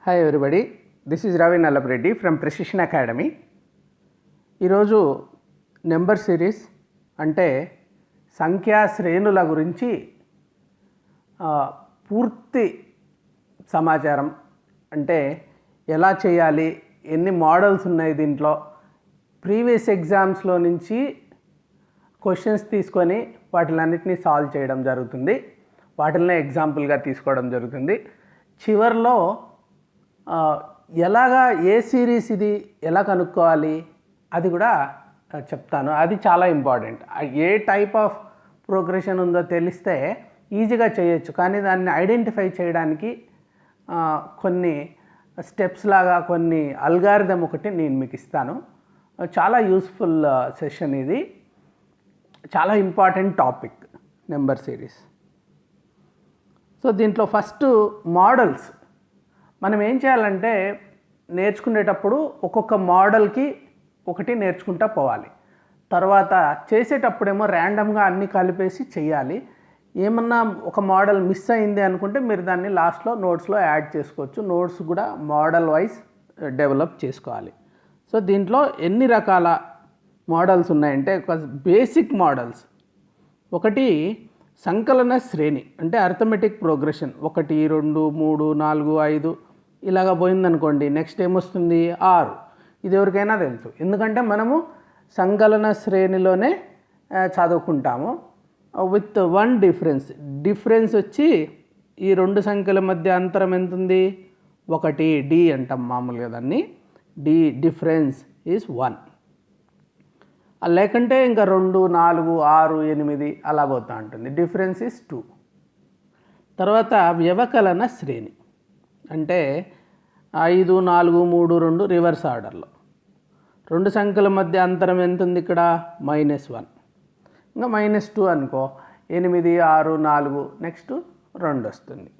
Hi everybody, this is Ravi Nallapreddy from Precision Academy. ఈరోజు number series అంటే సంఖ్యా శ్రేణుల గురించి పూర్తి సమాచారం అంటే ఎలా చేయాలి, ఎన్ని మోడల్స్ ఉన్నాయి దీంట్లో, ప్రీవియస్ ఎగ్జామ్స్లో నుంచి క్వశ్చన్స్ తీసుకొని వాటిలన్నిటినీ సాల్వ్ చేయడం జరుగుతుంది. వాటిల్నే ఎగ్జాంపుల్గా తీసుకోవడం జరుగుతుంది. చివర్లో ఎలాగా ఏ సిరీస్ ఇది ఎలా కనుక్కోవాలి అది కూడా చెప్తాను. అది చాలా important. A type of progression ఉందో తెలిస్తే ఈజీగా చేయొచ్చు, కానీ దాన్ని ఐడెంటిఫై చేయడానికి కొన్ని స్టెప్స్ లాగా కొన్ని అల్గారిథం ఒకటి నేను మీకు ఇస్తాను. చాలా యూస్ఫుల్ సెషన్ ఇది. చాలా important topic number series. So దీంట్లో ఫస్ట్ మోడల్స్ మనం ఏం చేయాలంటే నేర్చుకునేటప్పుడు ఒక్కొక్క మోడల్కి ఒకటి నేర్చుకుంటూ పోవాలి. తర్వాత చేసేటప్పుడేమో ర్యాండమ్గా అన్నీ కలిపేసి చేయాలి. ఏమన్నా ఒక మోడల్ మిస్ అయింది అనుకుంటే మీరు దాన్ని లాస్ట్లో నోట్స్లో యాడ్ చేసుకోవచ్చు. నోట్స్ కూడా మోడల్ వైజ్ డెవలప్ చేసుకోవాలి. సో దీంట్లో ఎన్ని రకాల మోడల్స్ ఉన్నాయంటే బేసిక్ మోడల్స్. ఒకటి సంకలన శ్రేణి అంటే అర్థమెటిక్ ప్రోగ్రెషన్. 1 2 3 4 5 ఇలాగ పోయిందనుకోండి, నెక్స్ట్ ఏమొస్తుంది 6. ఇది ఎవరికైనా తెలుసు, ఎందుకంటే మనము సంకలన శ్రేణిలోనే చదువుకుంటాము. విత్ వన్ డిఫరెన్స్ వచ్చి ఈ రెండు సంఖ్యల మధ్య అంతరం ఎంత ఉంది, 1 డి అంటాం మామూలుగా దాన్ని. Difference is 1. లేకంటే ఇంకా 2 4 6 8 అలా పోతూ ఉంటుంది. Difference is 2. తర్వాత వ్యవకలన శ్రేణి అంటే 5 4 3 2 రివర్స్ ఆర్డర్లో. రెండు సంఖ్యల మధ్య అంతరం ఎంత ఉంది ఇక్కడ, -1. ఇంకా -2 అనుకో, 8 6 4 నెక్స్ట్ 2 వస్తుంది.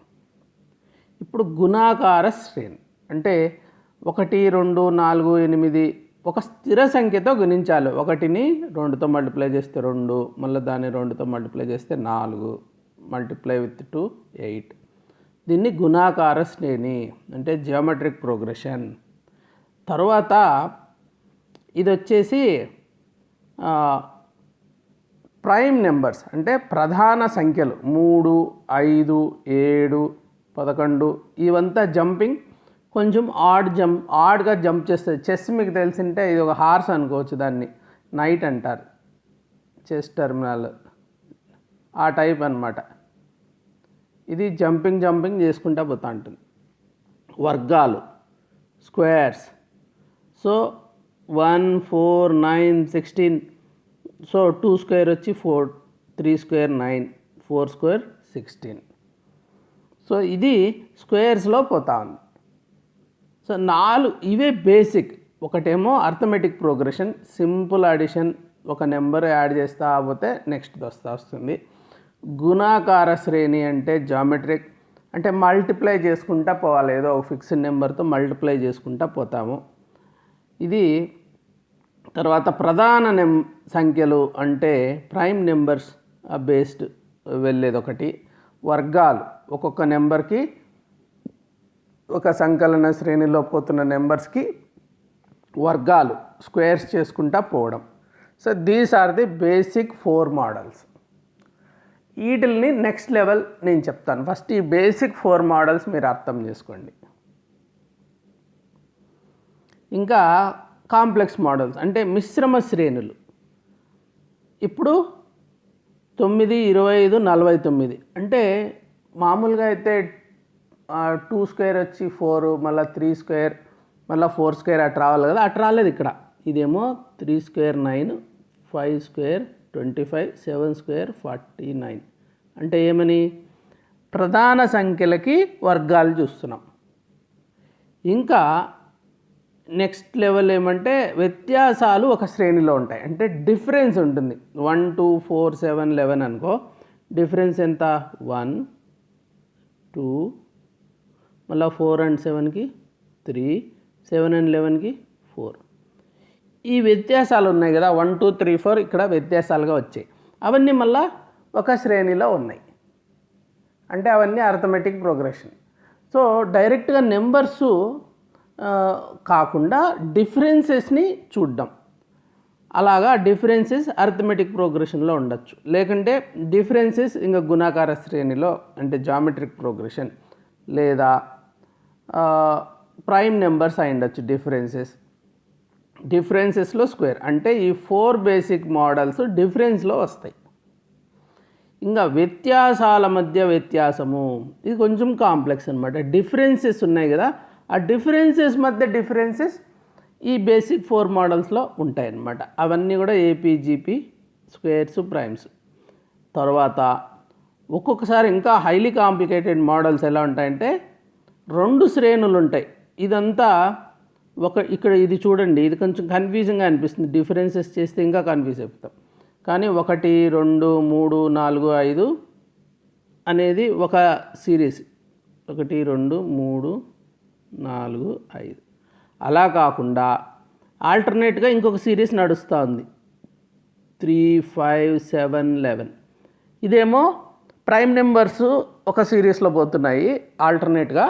ఇప్పుడు గుణాకార శ్రేణి అంటే 1 2 4 8 ఒక స్థిర సంఖ్యతో గుణించాలి. 1ని 2తో మల్టిప్లై చేస్తే 2, మళ్ళీ దాన్ని 2తో మల్టిప్లై చేస్తే 4, మల్టిప్లై విత్ 2 8. దీన్ని గుణాకార శ్రేణి అంటే జియోమెట్రిక్ ప్రోగ్రెషన్. తర్వాత ఇది వచ్చేసి ప్రైమ్ నెంబర్స్ అంటే ప్రధాన సంఖ్యలు 3 5 7 11 ఇవంతా జంపింగ్ కొంచెం ఆడ్గా జంప్ చేస్తుంది. చెస్ మీకు తెలిసింటే ఇది ఒక హార్స్ అనుకోవచ్చు, దాన్ని నైట్ అంటారు, చెస్ టెర్మినల్ ఆ టైప్ అన్నమాట. ఇది జంపింగ్ చేసుకుంటూ పోతూ ఉంటుంది. వర్గాలు స్క్వేర్స్. సో 1 4 9 16. సో 2 స్క్వేర్ వచ్చి 4, 3 స్క్వేర్ 9, 4 స్క్వేర్ 16. సో ఇది స్క్వేర్స్లో పోతా ఉంది. సో 4 ఇవే బేసిక్. ఒకటేమో అర్థమెటిక్ ప్రోగ్రెషన్, సింపుల్ అడిషన్, ఒక నెంబర్ యాడ్ చేస్తా పోతే నెక్స్ట్ వస్తుంది. గుణాకార శ్రేణి అంటే జామెట్రిక్ అంటే మల్టిప్లై చేసుకుంటా పోవాలి, ఏదో ఒక ఫిక్స్డ్ నెంబర్తో మల్టిప్లై చేసుకుంటా పోతాము. ఇది తర్వాత ప్రధాన సంఖ్యలు అంటే ప్రైమ్ నెంబర్స్ బేస్డ్ వెళ్ళేది ఒకటి. వర్గాలు ఒక్కొక్క నెంబర్కి ఒక సంకలన శ్రేణిలో పోతున్న నెంబర్స్కి వర్గాలు స్క్వేర్స్ చేసుకుంటా పోవడం. So these are the basic 4 models. వీటిల్ని నెక్స్ట్ లెవెల్ నేను చెప్తాను. ఫస్ట్ ఈ బేసిక్ 4 మోడల్స్ మీరు అర్థం చేసుకోండి. ఇంకా కాంప్లెక్స్ మోడల్స్ అంటే మిశ్రమ శ్రేణులు. ఇప్పుడు 9 25 49 అంటే మామూలుగా అయితే 2 స్క్వేర్ వచ్చి 4, మళ్ళీ 3 స్క్వేర్, మళ్ళీ 4 స్క్వేర్ అట్లా రావాలి కదా, అట్లా రాలేదు ఇక్కడ. ఇదేమో 3 స్క్వేర్ 9, 5 స్క్వేర్ 25, 7 స్క్వేర్ 49. అంటే ఏమని ప్రధాన సంఖ్యలకి వర్గాలు చూస్తున్నాం. ఇంకా నెక్స్ట్ లెవెల్ ఏమంటే వ్యత్యాసాలు ఒక శ్రేణిలో ఉంటాయి. అంటే డిఫరెన్స్ ఉంటుంది. 1 2 4 7 11 అనుకో, డిఫరెన్స్ ఎంత 1 2, మళ్ళీ 4 and 7కి 3, 7 and 11కి 4. ఈ వ్యత్యాసాలు ఉన్నాయి కదా, 1 2 3 4 ఇక్కడ వ్యత్యాసాలుగా వచ్చాయి. అవన్నీ మళ్ళీ ఒక శ్రేణిలో ఉన్నాయి. అంటే అవన్నీ అర్థమెటిక్ ప్రోగ్రెషన్. సో డైరెక్ట్గా నెంబర్సు కాకుండా డిఫరెన్సెస్ని చూద్దాం. అలాగా డిఫరెన్సెస్ అర్థమెటిక్ ప్రోగ్రెషన్లో ఉండొచ్చు, లేకుంటే డిఫరెన్సెస్ ఇంకా గుణాకార శ్రేణిలో అంటే జామెట్రిక్ ప్రోగ్రెషన్, లేదా ప్రైమ్ నెంబర్స్ అయి ఉండొచ్చు. డిఫరెన్సెస్లో స్క్వేర్ అంటే ఈ 4 బేసిక్ మోడల్స్ డిఫరెన్స్లో వస్తాయి. ఇంకా వ్యత్యాసాల మధ్య వ్యత్యాసము, ఇది కొంచెం కాంప్లెక్స్ అనమాట. డిఫరెన్సెస్ ఉన్నాయి కదా, ఆ డిఫరెన్సెస్ మధ్య డిఫరెన్సెస్ ఈ బేసిక్ 4 మోడల్స్లో ఉంటాయన్నమాట. అవన్నీ కూడా ఏపీజీపీ, స్క్వేర్స్, ప్రైమ్స్. తర్వాత ఒక్కొక్కసారి ఇంకా హైలీ కాంప్లికేటెడ్ మోడల్స్ ఎలా ఉంటాయంటే 2 శ్రేణులు ఉంటాయి. ఇదంతా ఇక్కడ ఇది చూడండి, ఇది కొంచెం కన్ఫ్యూజింగ్గా అనిపిస్తుంది. డిఫరెన్సెస్ చేస్తే ఇంకా కన్ఫ్యూజ్ అయిపోతాం. కానీ 1, 2, 3, 4, 5 అనేది ఒక సిరీస్. 1, 2, 3, 4, 5. అలా కాకుండా ఆల్టర్నేట్గా ఇంకొక సిరీస్ నడుస్తూ ఉంది, 3, 5, 7, 11. ఇదేమో ప్రైమ్ నెంబర్స్ ఒక సిరీస్లో పోతున్నాయి ఆల్టర్నేట్గా.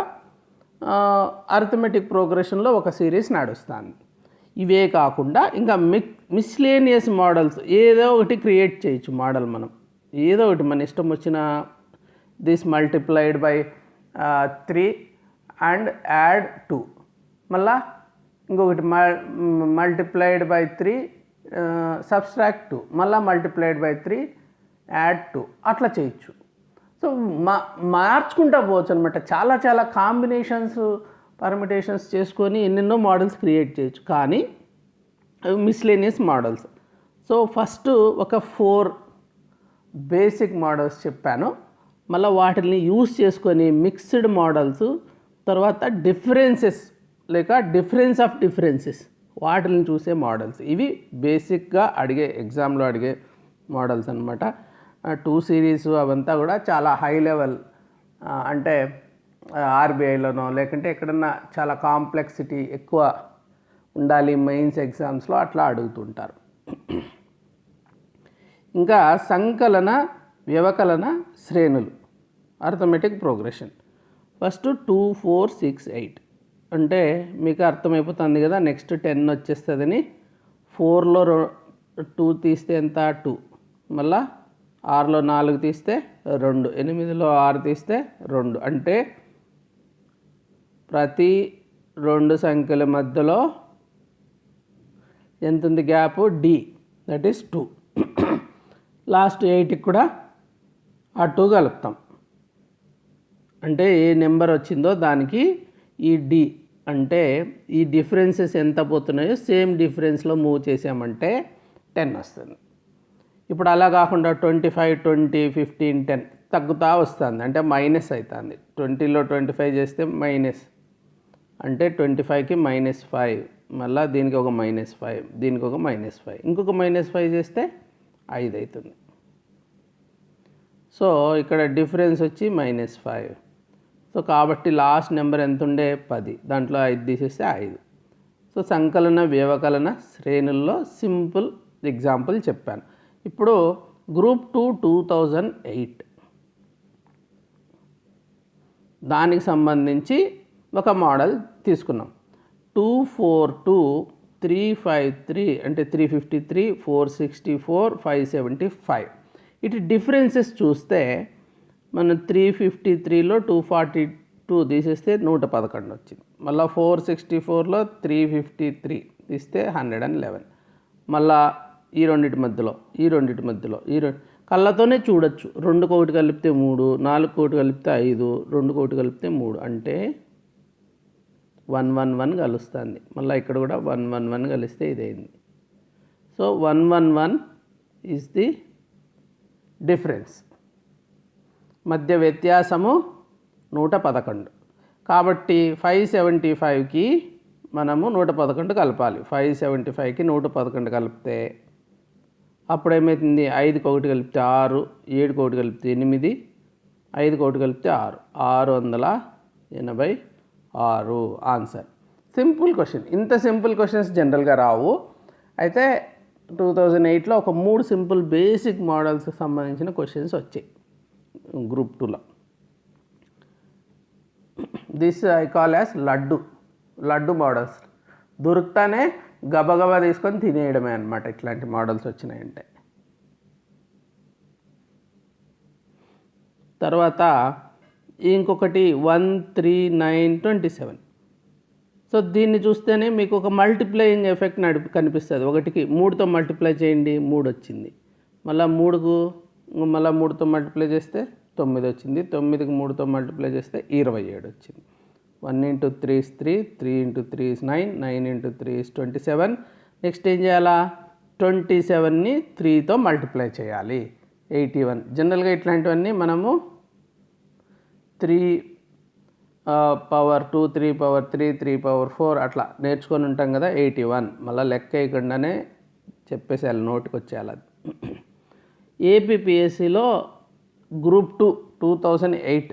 అర్థమెటిక్ ప్రోగ్రెషన్లో ఒక సిరీస్ నడుస్తుంది. ఇవే కాకుండా ఇంకా మిస్లేనియస్ మోడల్స్ ఏదో ఒకటి క్రియేట్ చేయొచ్చు. మోడల్ మనం ఏదో ఒకటి మన ఇష్టం వచ్చిన, this multiplied by 3 and add 2, మళ్ళా ఇంకొకటి మల్టిప్లైడ్ బై 3 సబ్స్ట్రాక్ట్ 2, మళ్ళీ మల్టిప్లైడ్ బై 3 యాడ్ 2, అట్లా చేయొచ్చు. సో మార్చుకుంటా పోవచ్చు అనమాట. చాలా కాంబినేషన్స్, పర్మిటేషన్స్ చేసుకొని ఎన్నెన్నో మోడల్స్ క్రియేట్ చేయొచ్చు. కానీ అవి మిస్లేనియస్ మోడల్స్. సో ఫస్ట్ ఒక 4 బేసిక్ మోడల్స్ చెప్పాను. మళ్ళీ వాటిని యూస్ చేసుకొని మిక్స్డ్ మోడల్స్, తర్వాత డిఫరెన్సెస్ లేక డిఫరెన్స్ ఆఫ్ డిఫరెన్సెస్, వాటిని చూసే మోడల్స్. ఇవి బేసిక్గా ఎగ్జామ్లో అడిగే మోడల్స్ అనమాట. 2 సిరీస్ అవంతా కూడా చాలా హై లెవెల్, అంటే ఆర్బీఐలోనో లేకుంటే ఎక్కడన్నా చాలా కాంప్లెక్సిటీ ఎక్కువ ఉండాలి మెయిన్స్ ఎగ్జామ్స్లో, అట్లా అడుగుతుంటారు. ఇంకా సంకలన వ్యవకలన శ్రేణులు, అర్థమెటిక్ ప్రోగ్రెషన్. ఫస్ట్ 2, 4, 6, 8 అంటే మీకు అర్థమైపోతుంది కదా, నెక్స్ట్ 10 వచ్చేస్తుందని. 4లో 2 తీస్తే ఎంత? 2. మళ్ళా 6లో 4 తీస్తే 2, 8లో 6 తీస్తే 2. అంటే ప్రతి 2 సంఖ్యల మధ్యలో ఎంత ఉంది gap? D, that is 2. Last 8కి కూడా ఆ 2 కలుపుతాం. అంటే ఏ నెంబర్ వచ్చిందో దానికి ఈ D అంటే ఈ డిఫరెన్సెస్ ఎంత పోతున్నాయో సేమ్ డిఫరెన్స్లో మూవ్ చేసామంటే 10 వస్తుంది. ఇప్పుడు అలా కాకుండా 25, 20, 15, 10 తగ్గుతూ వస్తుంది, అంటే మైనస్ అవుతుంది. 20లో 25 చేస్తే మైనస్, అంటే 25కి -5, మళ్ళీ దీనికి ఒక -5, దీనికి ఒక -5, ఇంకొక -5 చేస్తే 5 అవుతుంది. సో ఇక్కడ డిఫరెన్స్ వచ్చి -5. సో కాబట్టి లాస్ట్ నెంబర్ ఎంత ఉండే? 10. దాంట్లో 5 తీసేస్తే 5. సో సంకలన వ్యవకలన శ్రేణుల్లో సింపుల్ ఎగ్జాంపుల్ చెప్పాను. ఇప్పుడు గ్రూప్ 2 2008 దానికి సంబంధించి ఒక మోడల్ తీసుకున్నాం. 242, 353 అంటే 353, 464, 575. ఇటు డిఫరెన్సెస్ చూస్తే మనం 353లో 242 తీసేస్తే 111 వచ్చింది. మళ్ళీ 464లో 353 తీస్తే 111. మళ్ళా ఈ రెండింటి మధ్యలో కళ్ళతోనే చూడొచ్చు. 2కి 1 కలిపితే 3, 4కి 1 కలిపితే 5, 2కి 1 కలిపితే 3, అంటే 111 కలుస్తుంది. మళ్ళీ ఇక్కడ కూడా 111 కలిస్తే ఇదైంది. So 111 is the difference. మధ్య వ్యత్యాసము 111. కాబట్టి 575కి మనము 111 కలపాలి. 575కి 111 కలిపితే అప్పుడు ఏమవుతుంది? 5కి 1 కలిపితే 6, 7కి 1 కలిపితే 8, 5కి 1 కలిపితే 6, 686 ఆన్సర్. Simple question. ఇంత సింపుల్ క్వశ్చన్స్ జనరల్గా రావు. అయితే 2008లో ఒక 3 సింపుల్ బేసిక్ మోడల్స్కి సంబంధించిన క్వశ్చన్స్ వచ్చాయి గ్రూప్ 2లో. This I call as laddu models. దొరుకుతానే గబగబా తీసుకొని తినేయడమే అనమాట ఇట్లాంటి మోడల్స్ వచ్చినాయంటే. తర్వాత ఇంకొకటి 13927. సో దీన్ని చూస్తేనే మీకు ఒక మల్టిప్లయింగ్ ఎఫెక్ట్ కనిపిస్తుంది. 1కి 3తో మల్టిప్లై చేయండి, 3 వచ్చింది. మళ్ళీ 3తో మల్టిప్లై చేస్తే 9 వచ్చింది. 9కి 3తో మల్టిప్లై చేస్తే 27 వచ్చింది. 1 × 3 is 3, 3 × 3 is 9, 9 × 3 is 27. నెక్స్ట్ ఏం చేయాలా, 27ని 3తో మల్టిప్లై చేయాలి, 81. జనరల్గా ఇట్లాంటివన్నీ మనము 3 పవర్ 2, 3 పవర్ 3, 3 పవర్ 4 అట్లా నేర్చుకొని ఉంటాం కదా. 81 మళ్ళీ లెక్క వేయకుండానే చెప్పేసేయాలి, నోటికి వచ్చేయాలి. అది ఏపీపీఎస్సిలో గ్రూప్ 2 2008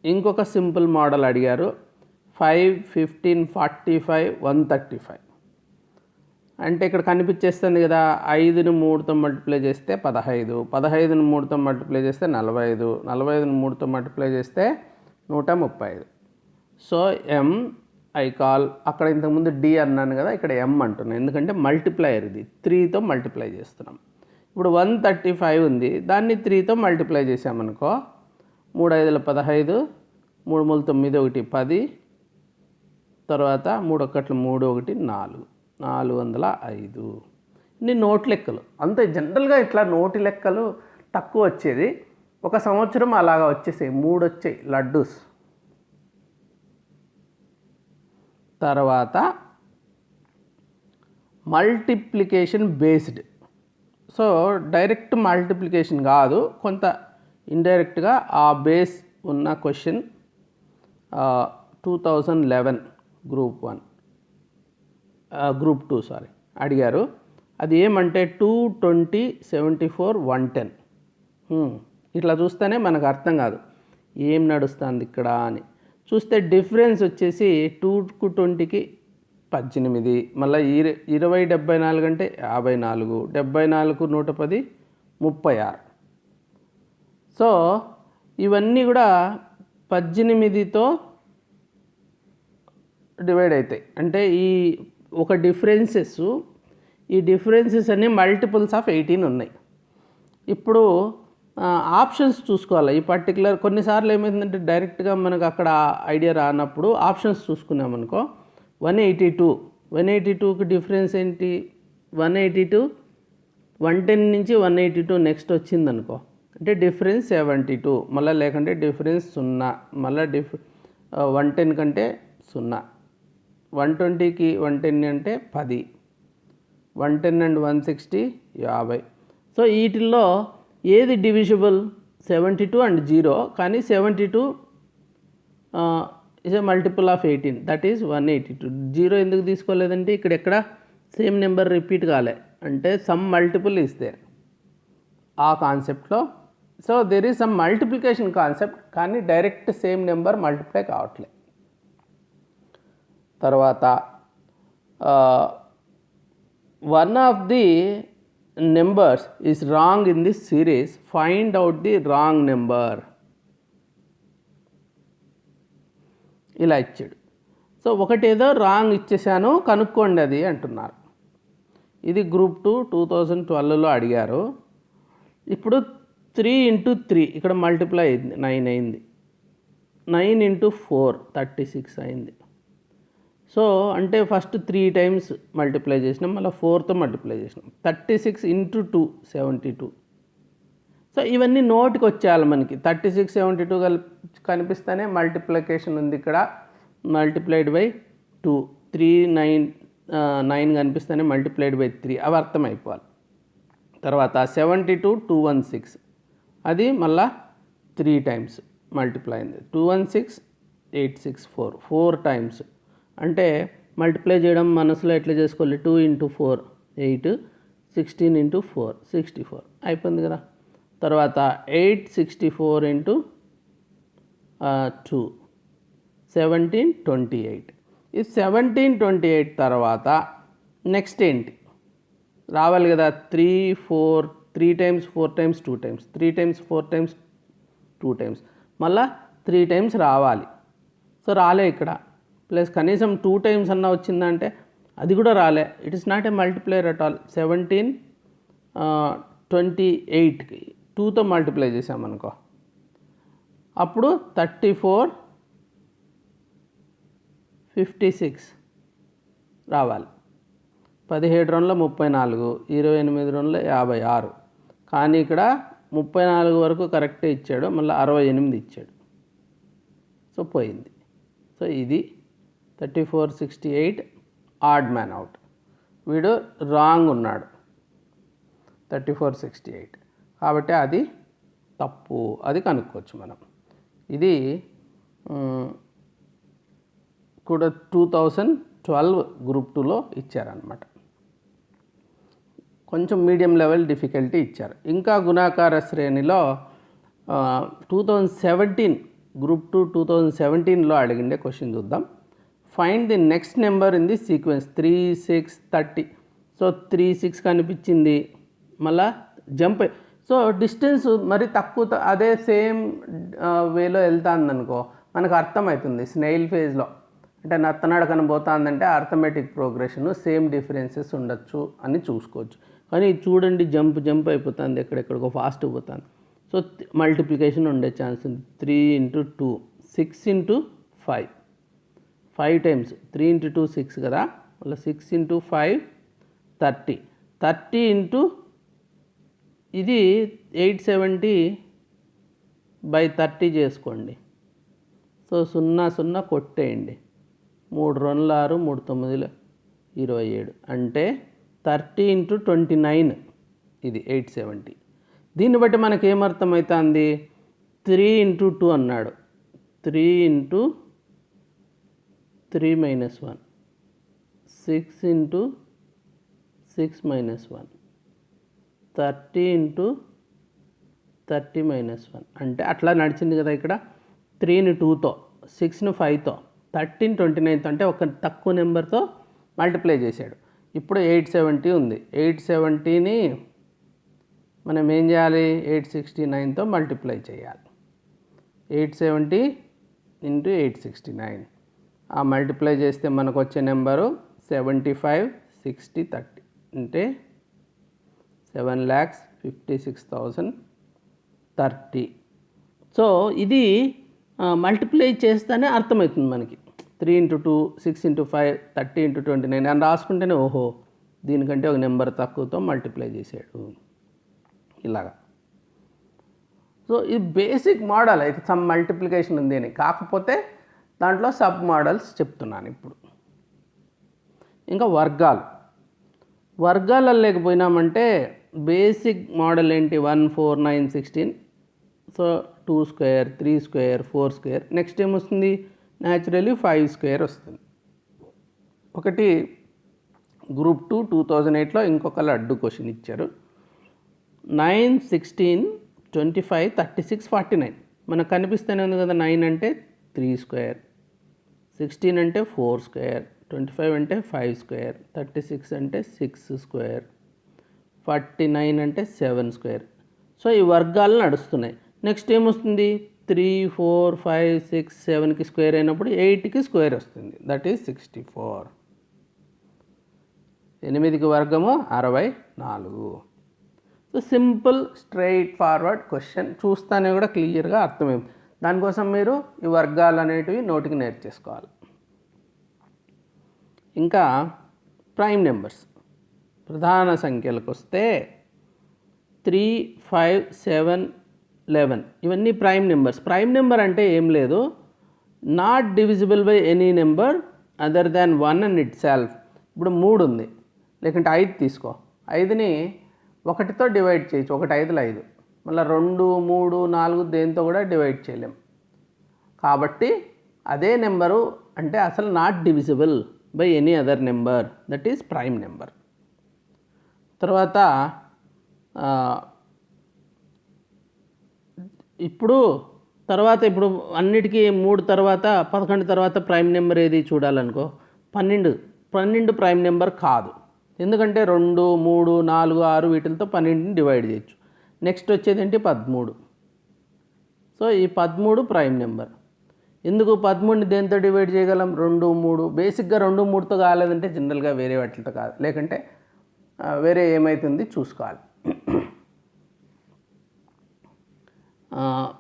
ఇంకొక సింపుల్ మోడల్ అడిగారు. 5, 15, 45, 135. అంటే ఇక్కడ కనిపించేస్తుంది కదా, 5ని 3తో మల్టిప్లై చేస్తే 15, 15ని 3తో మల్టిప్లై చేస్తే 45, 45ని 3తో మల్టిప్లై చేస్తే 135. సో ఎం ఐ కాల్, అక్కడ ఇంతకుముందు డి అన్నాను కదా, ఇక్కడ ఎం అంటున్నాను ఎందుకంటే మల్టిప్లైయర్ ఇది, 3తో మల్టిప్లై చేస్తున్నాం. ఇప్పుడు 135 ఉంది, దాన్ని 3తో మల్టిప్లై చేసామనుకో, 3 × 5 = 15, 3 × 9 1 10, తర్వాత 3 × 1 3 1 4, 405. ఇన్ని నోటి లెక్కలు అంతే. జనరల్గా ఇట్లా నోటి లెక్కలు తక్కువ వచ్చేది, ఒక సంవత్సరం అలాగా వచ్చేసాయి, 3 వచ్చాయి లడ్డూస్. తర్వాత multiplication based. So direct multiplication కాదు, కొంత ఇండైరెక్ట్గా ఆ బేస్ ఉన్న క్వశ్చన్ 2011 గ్రూప్ 2 అడిగారు. అది ఏమంటే 220, 74, 110. ఇట్లా చూస్తేనే మనకు అర్థం కాదు ఏం నడుస్తుంది ఇక్కడ అని. చూస్తే డిఫరెన్స్ వచ్చేసి 2కు 20కి 18, మళ్ళీ 20 74 అంటే 54, 74కు 110 36. సో ఇవన్నీ కూడా 18తో డివైడ్ అవుతాయి. అంటే ఈ ఒక ఈ డిఫరెన్సెస్ అన్నీ మల్టిపుల్స్ ఆఫ్ 18 ఉన్నాయి. ఇప్పుడు ఆప్షన్స్ చూసుకోవాలి. ఈ పర్టికులర్ కొన్నిసార్లు ఏమైందంటే డైరెక్ట్గా మనకు అక్కడ ఐడియా రానప్పుడు ఆప్షన్స్ చూసుకున్నామనుకో, 182కి డిఫరెన్స్ ఏంటి, 182, 110 నుంచి 182 నెక్స్ట్ వచ్చిందనుకో, అంటే డిఫరెన్స్ 72, మళ్ళీ లేకుంటే డిఫరెన్స్ 0, మళ్ళీ 110 కంటే 0, 120కి 110 అంటే 10, 110 and 160 50. సో వీటిల్లో ఏది డివిజిబుల్, 72 and 0, కానీ 72 is a multiple of 18, that is 182. 0 ఎందుకు తీసుకోలేదంటే ఇక్కడ ఎక్కడ సేమ్ నెంబర్ రిపీట్ కాలే, అంటే సమ్ మల్టిపుల్ ఇస్ దేర్ ఆ కాన్సెప్ట్లో. So there is some multiplication concept, కానీ డైరెక్ట్ సేమ్ నెంబర్ మల్టిప్లై కావట్లే. తర్వాత one of the numbers is wrong in this series, find out the wrong number. ఇలా ఇచ్చాడు. So ఒకటేదో wrong ఇచ్చేసాను, కనుక్కోండి అది అంటున్నారు. ఇది గ్రూప్ 2 2012లో అడిగారు. ఇప్పుడు 3 × 3 ఇక్కడ మల్టిప్లై అయింది, 9 అయింది. 9 × 4 36 అయింది. సో అంటే ఫస్ట్ 3 టైమ్స్ మల్టిప్లై చేసినాం, మళ్ళీ 4తో మల్టిప్లై చేసినాం. 36 × 2 72. సో ఇవన్నీ నోటికి వచ్చేయాలి మనకి. 36 72 కనిపిస్తేనే మల్టిప్లికేషన్ ఉంది ఇక్కడ, మల్టిప్లైడ్ బై 2. 3 9 కనిపిస్తేనే మల్టిప్లైడ్ బై 3, అవి అర్థమైపోవాలి. తర్వాత 72 216, అది మళ్ళా 3 టైమ్స్ మల్టిప్లై అయింది. 216 864 4 టైమ్స్. అంటే మల్టిప్లై చేయడం మనసులో ఎట్లా చేసుకోవాలి, 2 × 4 8, 16 × 4 64 అయిపోయింది కదా. తర్వాత 864 × 2 1728. ఈ 1728 తర్వాత నెక్స్ట్ ఏంటి రావాలి కదా, 3 times 4 times 2 times, 3 times 4 times 2 times, మళ్ళా 3 టైమ్స్ రావాలి. సో రాలే ఇక్కడ. ప్లస్ కనీసం 2 టైమ్స్ అన్నా వచ్చిందంటే అది కూడా రాలే. It is not a multiplayer at all. 17 28కి 2తో మల్టిప్లై చేసామనుకో, అప్పుడు 34 56 రావాలి. 17 రౌండ్లో 34, 28 రౌండ్లో 56. కానీ ఇక్కడ 34 వరకు కరెక్టే ఇచ్చాడు, మళ్ళీ 68 ఇచ్చాడు. సో పోయింది. సో ఇది 3468 ఆడ్ మ్యాన్ అవుట్. వీడు రాంగ్ ఉన్నాడు 3468, కాబట్టి అది తప్పు. అది కనుక్కోవచ్చు మనం. ఇది కూడా 2012 గ్రూప్ 2లో ఇచ్చారనమాట. కొంచెం మీడియం లెవెల్ డిఫికల్టీ ఇచ్చారు. ఇంకా గుణాకార శ్రేణిలో 2017 గ్రూప్ 2 2017లో అడిగిండే క్వశ్చన్ చూద్దాం. Find the next number in the sequence 3, 6, 30. So 3, 6 కనిపించింది, మళ్ళా జంప్. సో డిస్టెన్స్ మరి తక్కువ, అదే సేమ్ వేలో వెళ్తుందనుకో మనకు అర్థమవుతుంది. స్నెయిల్ ఫేజ్లో అంటే నత్తనడకన పోతుందంటే అర్థమెటిక్ ప్రోగ్రెషన్ సేమ్ డిఫరెన్సెస్ ఉండొచ్చు అని చూసుకోవచ్చు. కానీ చూడండి జంప్ అయిపోతుంది, ఎక్కడెక్కడికో ఫాస్ట్ పోతుంది. సో మల్టిప్లికేషన్ ఉండే ఛాన్స్ ఉంది. 3 × 2 6 × 5 5 టైమ్స్. 3 × 2 6 కదా, మళ్ళీ 6 × 5 30 30 ఇంటూ ఇది 870/30 చేసుకోండి. సో 0 0 కొట్టేయండి. 3 2 6, 3 9 27, అంటే 30 × 29 ఇది 870. దీన్ని బట్టి మనకి ఏమర్థమవుతుంది? 3 × 2 అన్నాడు. 3 × 3 - 1, 6 × 6 - 1, 30 × 30 - 1, అంటే అట్లా నడిచింది కదా. ఇక్కడ 3ని 2తో, 6ని 5తో, 30ని 29తో, అంటే ఒక తక్కువ నెంబర్తో మల్టిప్లై చేశాడు. ఇప్పుడు 870 ఉంది. 870ని మనం ఏం చేయాలి? 869తో మల్టిప్లై చేయాలి. 870 × 869 ఆ మల్టిప్లై చేస్తే మనకు వచ్చే నెంబరు 75, 60, 30, అంటే 7,56,030. సో ఇది మల్టిప్లై చేస్తేనే అర్థమవుతుంది మనకి. 3 × 2, 6 × 5, 30 × 29 అని రాసుకుంటేనే ఓహో దీనికంటే ఒక నెంబర్ తక్కువతో మల్టిప్లై చేశాడు ఇలాగా. సో ఇది బేసిక్ మోడల్. అయితే సమ్ మల్టిప్లికేషన్ ఉంది అని, కాకపోతే దాంట్లో సబ్ మోడల్స్ చెప్తున్నాను ఇప్పుడు. ఇంకా వర్గాలలో లేకపోయినామంటే బేసిక్ మోడల్ ఏంటి? 1, 4, 9, 16. సో 2² 3², 4². నెక్స్ట్ ఏమొస్తుంది? న్యాచురలీ 5² వస్తుంది. ఒకటి గ్రూప్ 2 2008లో ఇంకొక లడ్డు క్వశ్చన్ ఇచ్చారు. 9, 16, 25, 36, 49 మనకు కనిపిస్తూనే ఉంది కదా. 9 అంటే 3², 16 అంటే 4², 25 అంటే 5², 36 అంటే 6², 49 అంటే 7². సో ఈ వర్గాలు నడుస్తున్నాయి. నెక్స్ట్ ఏమొస్తుంది? 3, 4, 5, 6, 7కి స్క్వేర్ అయినప్పుడు 8కి స్క్వేర్ వస్తుంది. That is 64. 8కి వర్గము 64. So simple straight forward question. చూస్తానే కూడా క్లియర్గా అర్థమైంది. దానికోసం మీరు ఈ వర్గాలు అనేటివి నోటికి నేర్చేసుకోవాలి. ఇంకా ప్రైమ్ నెంబర్స్, ప్రధాన సంఖ్యలకు వస్తే 3, 5, 7, 11 ఇవన్నీ ప్రైమ్ నెంబర్స్. ప్రైమ్ నెంబర్ అంటే ఏం లేదు, not divisible by any number other than 1 and it self. ఇప్పుడు 3 ఉంది, లేకుంటే 5 తీసుకో. 5ని 1తో డివైడ్ చేయొచ్చు. 1 5లు 5. మళ్ళీ 2, 3, 4 దేంతో కూడా డివైడ్ చేయలేం. కాబట్టి అదే నెంబరు అంటే అసలు not divisible by any other number, that is prime number. తర్వాత ఇప్పుడు అన్నిటికీ 3 తర్వాత 11 తర్వాత ప్రైమ్ నెంబర్ ఏది చూడాలనుకో, 12 ప్రైమ్ నెంబర్ కాదు. ఎందుకంటే 2, 3, 4, 6 వీటితో 12ని డివైడ్ చేయొచ్చు. నెక్స్ట్ వచ్చేది ఏంటి? 13. సో ఈ 13 ప్రైమ్ నెంబర్. ఎందుకు 13ని దేంతో డివైడ్ చేయగలం 2 3 బేసిక్గా 2 3తో కాలేదంటే జనరల్గా వేరే వాటితో కాదు, లేకంటే వేరే ఏమవుతుంది చూసుకోవాలి.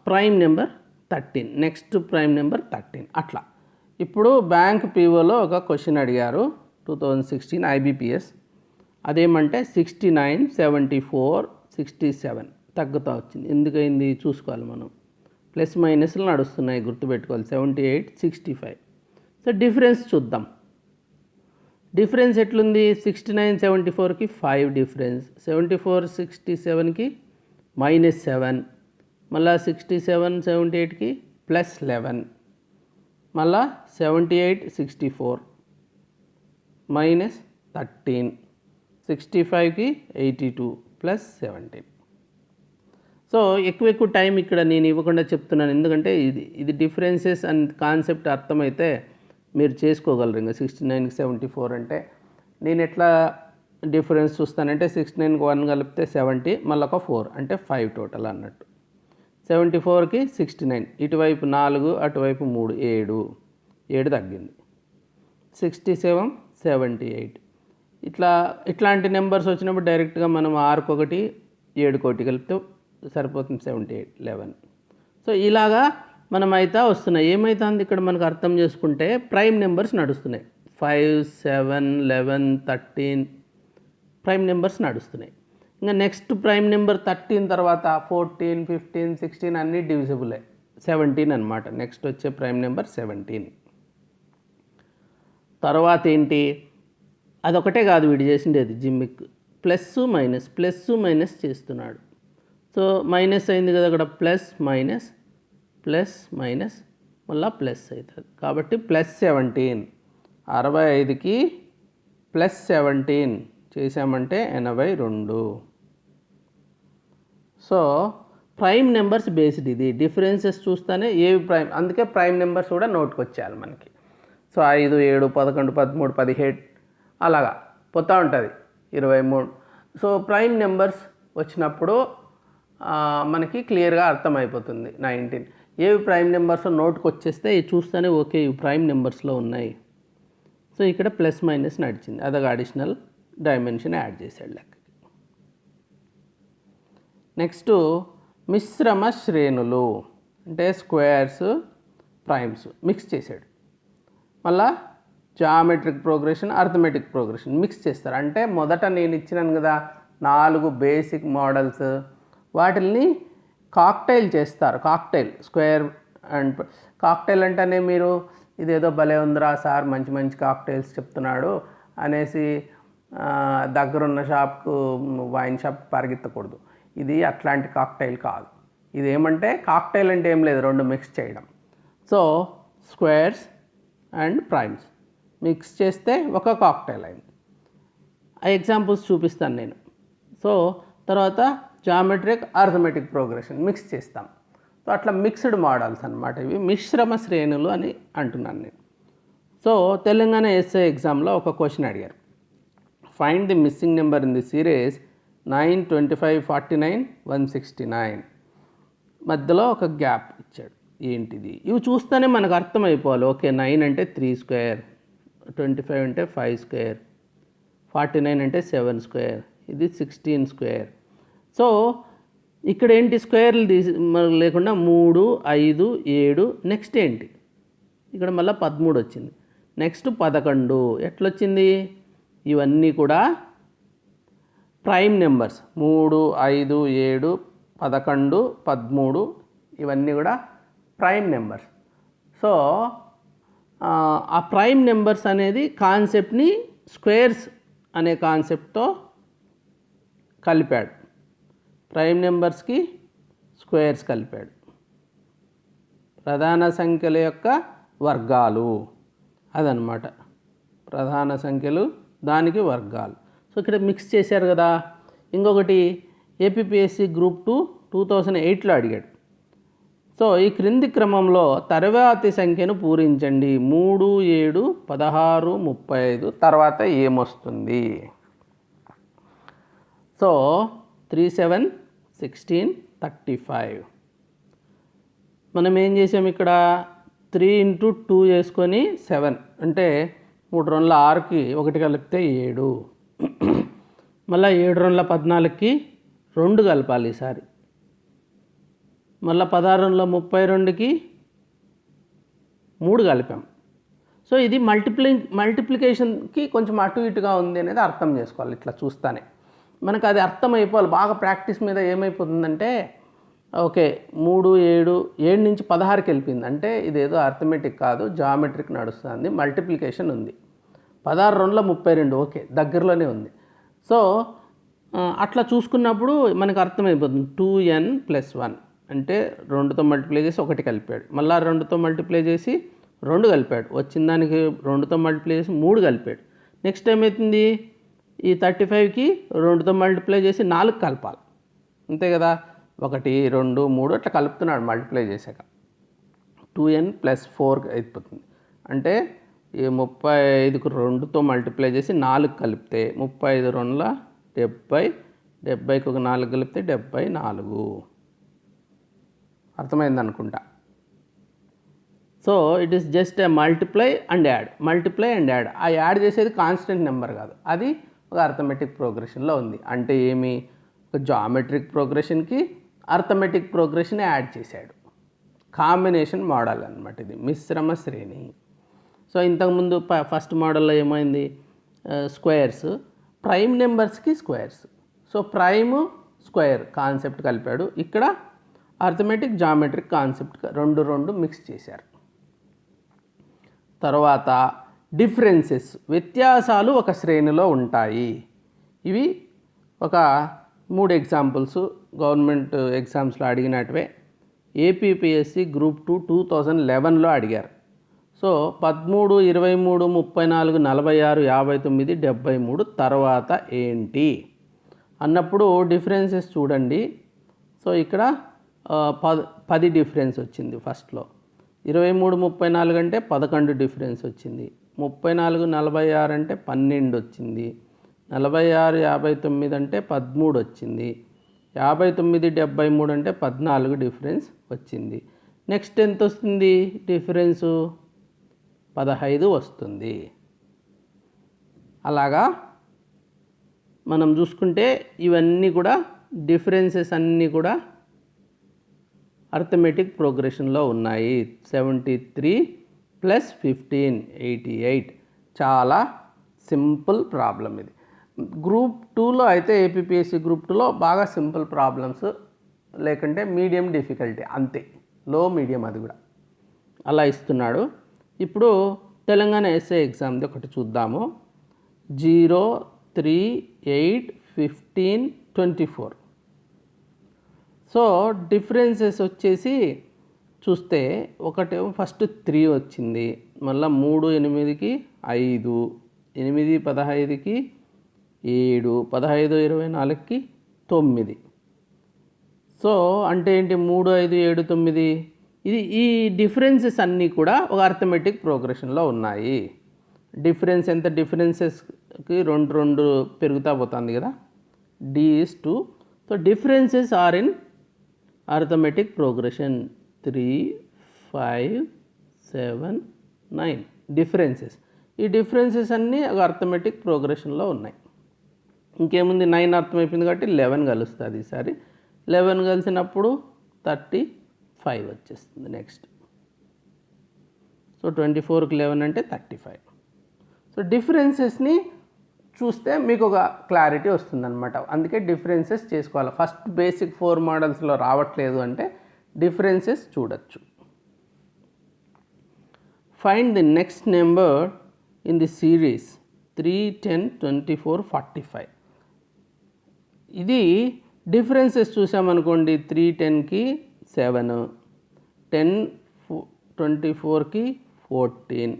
Prime number 13, next prime number 13 అట్లా. ఇప్పుడు బ్యాంక్ పీఓలో ఒక క్వశ్చన్ అడిగారు 2016 ఐబీపీఎస్. అదేమంటే 69 74 67 తగ్గుతూ వచ్చింది. ఎందుకైంది చూసుకోవాలి మనం. ప్లస్ మైనస్లు నడుస్తున్నాయి గుర్తుపెట్టుకోవాలి. 78 65. సో డిఫరెన్స్ చూద్దాం. డిఫరెన్స్ ఎట్లుంది? 69 74కి 5 డిఫరెన్స్, 74 67కి -7, మళ్ళా 67 78కి +11, మళ్ళా 78 64 -13, 65కి 82 +17. సో ఎక్కువ టైం ఇక్కడ నేను ఇవ్వకుండా చెప్తున్నాను, ఎందుకంటే ఇది డిఫరెన్సెస్ అండ్ కాన్సెప్ట్ అర్థమైతే మీరు చేసుకోగలరు. ఇంకా 69కి 74 అంటే నేను ఎట్లా డిఫరెన్స్ చూస్తానంటే 69కి 1 కలిపితే 70, మళ్ళీ ఒక 4 అంటే 5 టోటల్ అన్నట్టు. 74కి 69, ఇటువైపు 4 అటువైపు 3 7 తగ్గింది. 67 78 ఇట్లాంటి నెంబర్స్ వచ్చినప్పుడు డైరెక్ట్గా మనం 6కి 1 7కి 1 కలిపితే సరిపోతుంది 78 11. సో ఇలాగా మనమైతే వస్తున్నాయి. ఏమవుతుంది ఇక్కడ మనకు అర్థం చేసుకుంటే ప్రైమ్ నెంబర్స్ నడుస్తున్నాయి. 5 7 11 13 ప్రైమ్ నెంబర్స్ నడుస్తున్నాయి. ఇంకా నెక్స్ట్ ప్రైమ్ నెంబర్ 13 తర్వాత 14 15 16 అన్నీ డివిజిబులే. 17 అనమాట నెక్స్ట్ వచ్చే ప్రైమ్ నెంబర్ 17. తర్వాత ఏంటి? అదొకటే కాదు వీడు చేసిండేది జిమ్మిక్, ప్లస్ మైనస్ చేస్తున్నాడు. సో మైనస్ అయింది కదా అక్కడ, ప్లస్ మైనస్ మళ్ళీ ప్లస్ అవుతుంది. కాబట్టి +17, 65కి +17 చేసామంటే 82. సో ప్రైమ్ నెంబర్స్ బేస్డ్ ఇది. డిఫరెన్సెస్ చూస్తేనే ఏవి ప్రైమ్, అందుకే ప్రైమ్ నెంబర్స్ కూడా నోట్కి వచ్చేయాలి మనకి. సో 5 7 11 13 17 అలాగా పోతూ ఉంటుంది 23. సో ప్రైమ్ నెంబర్స్ వచ్చినప్పుడు మనకి క్లియర్గా అర్థమైపోతుంది. 19 ఏవి ప్రైమ్ నెంబర్స్ నోట్కి వచ్చేస్తే చూస్తేనే ఓకే ఇవి ప్రైమ్ నెంబర్స్లో ఉన్నాయి. సో ఇక్కడ ప్లస్ మైనస్ నడిచింది, అదొక అడిషనల్ డైమెన్షన్ యాడ్ చేశాడు లెక్కకి. నెక్స్ట్ మిశ్రమ శ్రేణులు అంటే స్క్వేర్స్ ప్రైమ్స్ మిక్స్ చేశాడు. మళ్ళా geometric progression arithmetic progression mix చేస్తారు. అంటే మొదట నేను ఇచ్చినాను కదా 4 బేసిక్ మోడల్స్, వాటిల్ని కాక్టైల్ చేస్తారు. కాక్టైల్ స్క్వేర్ అండ్ కాక్టైల్ అంటేనే మీరు ఇదేదో భలే ఉందిరా సార్ మంచి కాక్టైల్స్ చెప్తున్నాడు అనేసి దగ్గరున్న షాప్కు వైన్ షాప్ పరిగెత్తకూడదు. ఇది అట్లాంటి కాక్టైల్ కాదు. ఇది ఏమంటే కాక్టైల్ అంటే ఏం లేదు, 2 మిక్స్ చేయడం. So squares and primes mix చేస్తే ఒక కాక్టైల్ అయింది. ఆ ఎగ్జాంపుల్స్ చూపిస్తాను నేను. సో తర్వాత జామెట్రిక్ అర్థమెటిక్ ప్రోగ్రెషన్ మిక్స్ చేస్తాం. సో అట్లా మిక్స్డ్ మోడల్స్ అనమాట ఇవి, మిశ్రమ శ్రేణులు అని అంటున్నాను నేను. సో తెలంగాణ ఎస్ఐ ఎగ్జామ్లో ఒక క్వశ్చన్ అడిగారు, find the missing number in the series 9 25 49 169. మధ్యలో ఒక గ్యాప్ ఇచ్చాడు. ఏంటిది? ఇవి చూస్తేనే మనకు అర్థమైపోవాలి. ఓకే 9 అంటే 3 స్క్వేర్, 25 అంటే 5 స్క్వేర్, 49 అంటే 7 స్క్వేర్, ఇది 16 స్క్వేర్. సో ఇక్కడ ఏంటి స్క్వేర్లు లేకుండా 3 5 7, నెక్స్ట్ ఏంటి ఇక్కడ మళ్ళీ 13 వచ్చింది, నెక్స్ట్ 11 ఎట్లొచ్చింది? ఇవన్నీ కూడా ప్రైమ్ నెంబర్స్ 3 5 7 11 13 ఇవన్నీ కూడా ప్రైమ్ నెంబర్స్. సో ఆ ప్రైమ్ నెంబర్స్ అనేది కాన్సెప్ట్ని స్క్వేర్స్ అనే కాన్సెప్ట్తో కలిపాడు. ప్రైమ్ నెంబర్స్కి స్క్వేర్స్ కలిపాడు. ప్రధాన సంఖ్యల యొక్క వర్గాలు అదనమాట, ప్రధాన సంఖ్యలు దానికి వర్గాలు. సో ఇక్కడ మిక్స్ చేశారు కదా. ఇంకొకటి ఏపీపీఎస్సీ గ్రూప్ 2 2008లో అడిగాడు. సో ఈ క్రింది క్రమంలో తర్వాతి సంఖ్యను పూరించండి. 3 7 16 35 తర్వాత ఏమొస్తుంది? సో 3 7 16 35. మనం ఏం చేసాం ఇక్కడ 3 ఇంటూ 2 చేసుకొని 7 అంటే 3 2 6కి 1 కలిపితే 7. మళ్ళీ 7 2 14కి 2 కలపాలి ఈసారి. మళ్ళీ 16 2 32కి 3 కలిపాం. సో ఇది మల్టిప్లికేషన్కి కొంచెం అటు ఇటుగా ఉంది అనేది అర్థం చేసుకోవాలి. ఇట్లా చూస్తానే మనకు అది అర్థమైపోవాలి. బాగా ప్రాక్టీస్ మీద ఏమైపోతుందంటే ఓకే 3 7 7 నుంచి 16కి వెళ్ళిపోయింది అంటే ఇదేదో అర్థమెటిక్ కాదు, జామెట్రిక్ నడుస్తుంది, మల్టిప్లికేషన్ ఉంది. 16 2 32 ఓకే దగ్గరలోనే ఉంది. సో అట్లా చూసుకున్నప్పుడు మనకు అర్థమైపోతుంది. 2n + 1 అంటే 2తో మల్టిప్లై చేసి 1 కలిపాడు, మళ్ళీ 2తో మల్టిప్లై చేసి 2 కలిపాడు, వచ్చిన దానికి 2తో మల్టిప్లై చేసి 3 కలిపాడు. నెక్స్ట్ ఏమవుతుంది, ఈ 35కి 2తో మల్టిప్లై చేసి 4 కలపాలి, అంతే కదా. 1 2 3 అట్లా కలుపుతున్నాడు మల్టిప్లై చేశాక. 2n + 4 అయిపోతుంది అంటే ఈ 35కు 2తో మల్టిప్లై చేసి 4 కలిపితే 35 2 70, 70కి 4 కలిపితే 74. అర్థమైంది అనుకుంటా. So it is just a multiply and add. ఆ యాడ్ చేసేది కాన్స్టెంట్ నెంబర్ కాదు, అది ఒక అర్థమెటిక్ ప్రోగ్రెషన్లో ఉంది. అంటే ఏమి, ఒక జామెట్రిక్ ప్రోగ్రెషన్కి అర్థమెటిక్ ప్రోగ్రెషన్ యాడ్ చేశాడు. కాంబినేషన్ మోడల్ అనమాట ఇది, మిశ్రమ శ్రేణి. సో ఇంతకుముందు ఫస్ట్ మోడల్లో ఏమైంది, స్క్వేర్స్, ప్రైమ్ నెంబర్స్కి squares. So prime square concept కలిపాడు. ఇక్కడ అర్థమెటిక్ జామెట్రిక్ కాన్సెప్ట్ రెండు మిక్స్ చేశారు. తర్వాత డిఫరెన్సెస్, వ్యత్యాసాలు ఒక శ్రేణిలో ఉంటాయి. ఇవి ఒక 3 ఎగ్జాంపుల్స్ గవర్నమెంట్ ఎగ్జామ్స్లో అడిగినట్టువే. ఏపీపీఎస్సి గ్రూప్ 2 2011లో అడిగారు. సో 13 23 34 46 59 73 తర్వాత ఏంటి అన్నప్పుడు డిఫరెన్సెస్ చూడండి. సో ఇక్కడ 10 డిఫరెన్స్ వచ్చింది ఫస్ట్లో. 23 34 అంటే 11 డిఫరెన్స్ వచ్చింది. 34 46 అంటే 12 వచ్చింది. 46 59 అంటే 13 వచ్చింది. 59 73 అంటే 14 డిఫరెన్స్ వచ్చింది. నెక్స్ట్ ఎంత వస్తుంది డిఫరెన్సు, 15 వస్తుంది. అలాగా మనం చూసుకుంటే ఇవన్నీ కూడా డిఫరెన్సెస్ అన్నీ కూడా అర్థమెటిక్ ప్రోగ్రెషన్లో ఉన్నాయి. 73 + 15 88. చాలా సింపుల్ ప్రాబ్లం ఇది. గ్రూప్ 2లో అయితే ఏపీపీఎస్సి గ్రూప్ 2లో బాగా సింపుల్ ప్రాబ్లమ్స్, లేకుంటే మీడియం డిఫికల్టీ అంతే, లో మీడియం అది కూడా అలా ఇస్తున్నాడు. ఇప్పుడు తెలంగాణ ఎస్ఏ ఎగ్జామ్ది ఒకటి చూద్దాము. 0 3 8 15 24. సో డిఫరెన్సెస్ వచ్చేసి చూస్తే ఒకటేమో ఫస్ట్ 3 వచ్చింది, మళ్ళీ 3 8కి 5, 8 15కి 7, 15 24కి 9. సో అంటే ఏంటి, 3 5 7 9. ఈ డిఫరెన్సెస్ అన్నీ కూడా ఒక అర్థమెటిక్ ప్రోగ్రెషన్లో ఉన్నాయి. డిఫరెన్స్ ఎంత, డిఫరెన్సెస్కి 2 పెరుగుతూ పోతుంది కదా, D/2. So differences are in arithmetic progression 3 5 7 9 differences. ఈ డిఫరెన్సెస్ అన్నీ ఒక అర్థమెటిక్ ప్రోగ్రెషన్లో ఉన్నాయి. ఇంకేముంది, 9 అర్థమైపోయింది కాబట్టి 11 కలుస్తుంది ఈసారి. 11 కలిసినప్పుడు 35 వచ్చేస్తుంది నెక్స్ట్. సో 24కి 11 అంటే 35. సో డిఫరెన్సెస్ని చూస్తే మీకు ఒక క్లారిటీ వస్తుందన్నమాట. అందుకే డిఫరెన్సెస్ చేసుకోవాలి. ఫస్ట్ బేసిక్ 4 మోడల్స్లో రావట్లేదు అంటే డిఫరెన్సెస్ చూడొచ్చు. Find the next number in the series 3 10 24 45. ఇది డిఫరెన్సెస్ చూసామనుకోండి, 3 10కి 7, 10 24కి 14,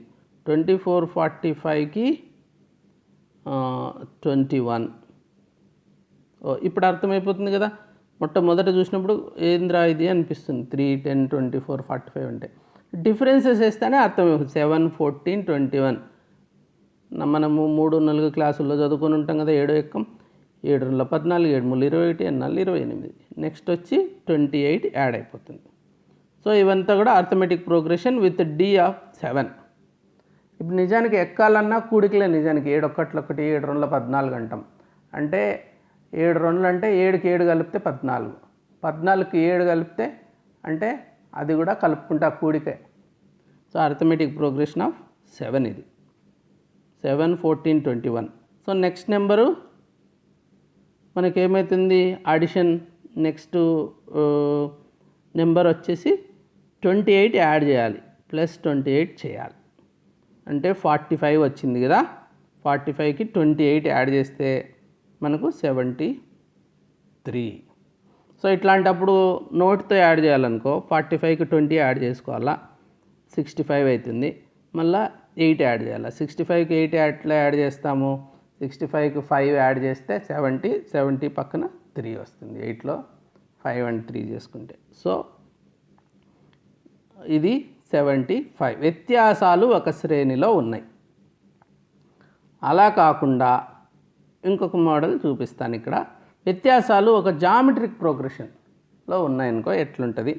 24 45కి 21. ఇప్పుడు అర్థమైపోతుంది కదా. మొట్టమొదట చూసినప్పుడు ఏంద్రా ఇది అనిపిస్తుంది, 3 10 24 45 అంటే డిఫరెన్సెస్ వేస్తేనే అర్థమైపోతుంది. 7 14 21 మనము 3 4 క్లాసుల్లో చదువుకొని ఉంటాం కదా. 7 ఎక్కం 7 14 7 3 21 7 4 28. నెక్స్ట్ వచ్చి 28 యాడ్ అయిపోతుంది. సో సో ఇవంతా కూడా arithmetic progression with D of 7. ఇప్పుడు నిజానికి ఎక్కాలన్నా కూడికలే. నిజానికి 7 1 1 7 2 14 అంటాం. అంటే 7 2 అంటే 7కి 7 కలిపితే 14, 14కి 7 కలిపితే అంటే అది కూడా కలుపుకుంటే కూడికే. సో అర్థమెటిక్ ప్రోగ్రెషన్ ఆఫ్ 7 ఇది 7 14 21. సో నెక్స్ట్ నెంబరు మనకేమవుతుంది, అడిషన్ నెక్స్ట్ నెంబర్ వచ్చేసి 28 యాడ్ చేయాలి, ప్లస్ 28 చేయాలి. అంటే 45 వచ్చింది కదా, 45కి 28 యాడ్ చేస్తే మనకు 73. సో ఇట్లాంటప్పుడు నోట్తో యాడ్ చేయాలనుకో 45కి 20 యాడ్ చేసుకోవాలా, 65 అవుతుంది. మళ్ళీ 8 యాడ్ చేయాలి. 65కి 8 ఎట్లా యాడ్ చేస్తాము, 65కి 5 యాడ్ చేస్తే 70, 70 పక్కన 3 వస్తుంది. 8లో 5 and 3 చేసుకుంటే. సో ఇది 75. వ్యత్యాసాలు ఒక శ్రేణిలో ఉన్నాయి. అలా కాకుండా ఇంకొక మోడల్ చూపిస్తాను. ఇక్కడ వ్యత్యాసాలు ఒక జామెట్రిక్ ప్రోగ్రెషన్లో ఉన్నాయనుకో ఎట్లుంటుంది,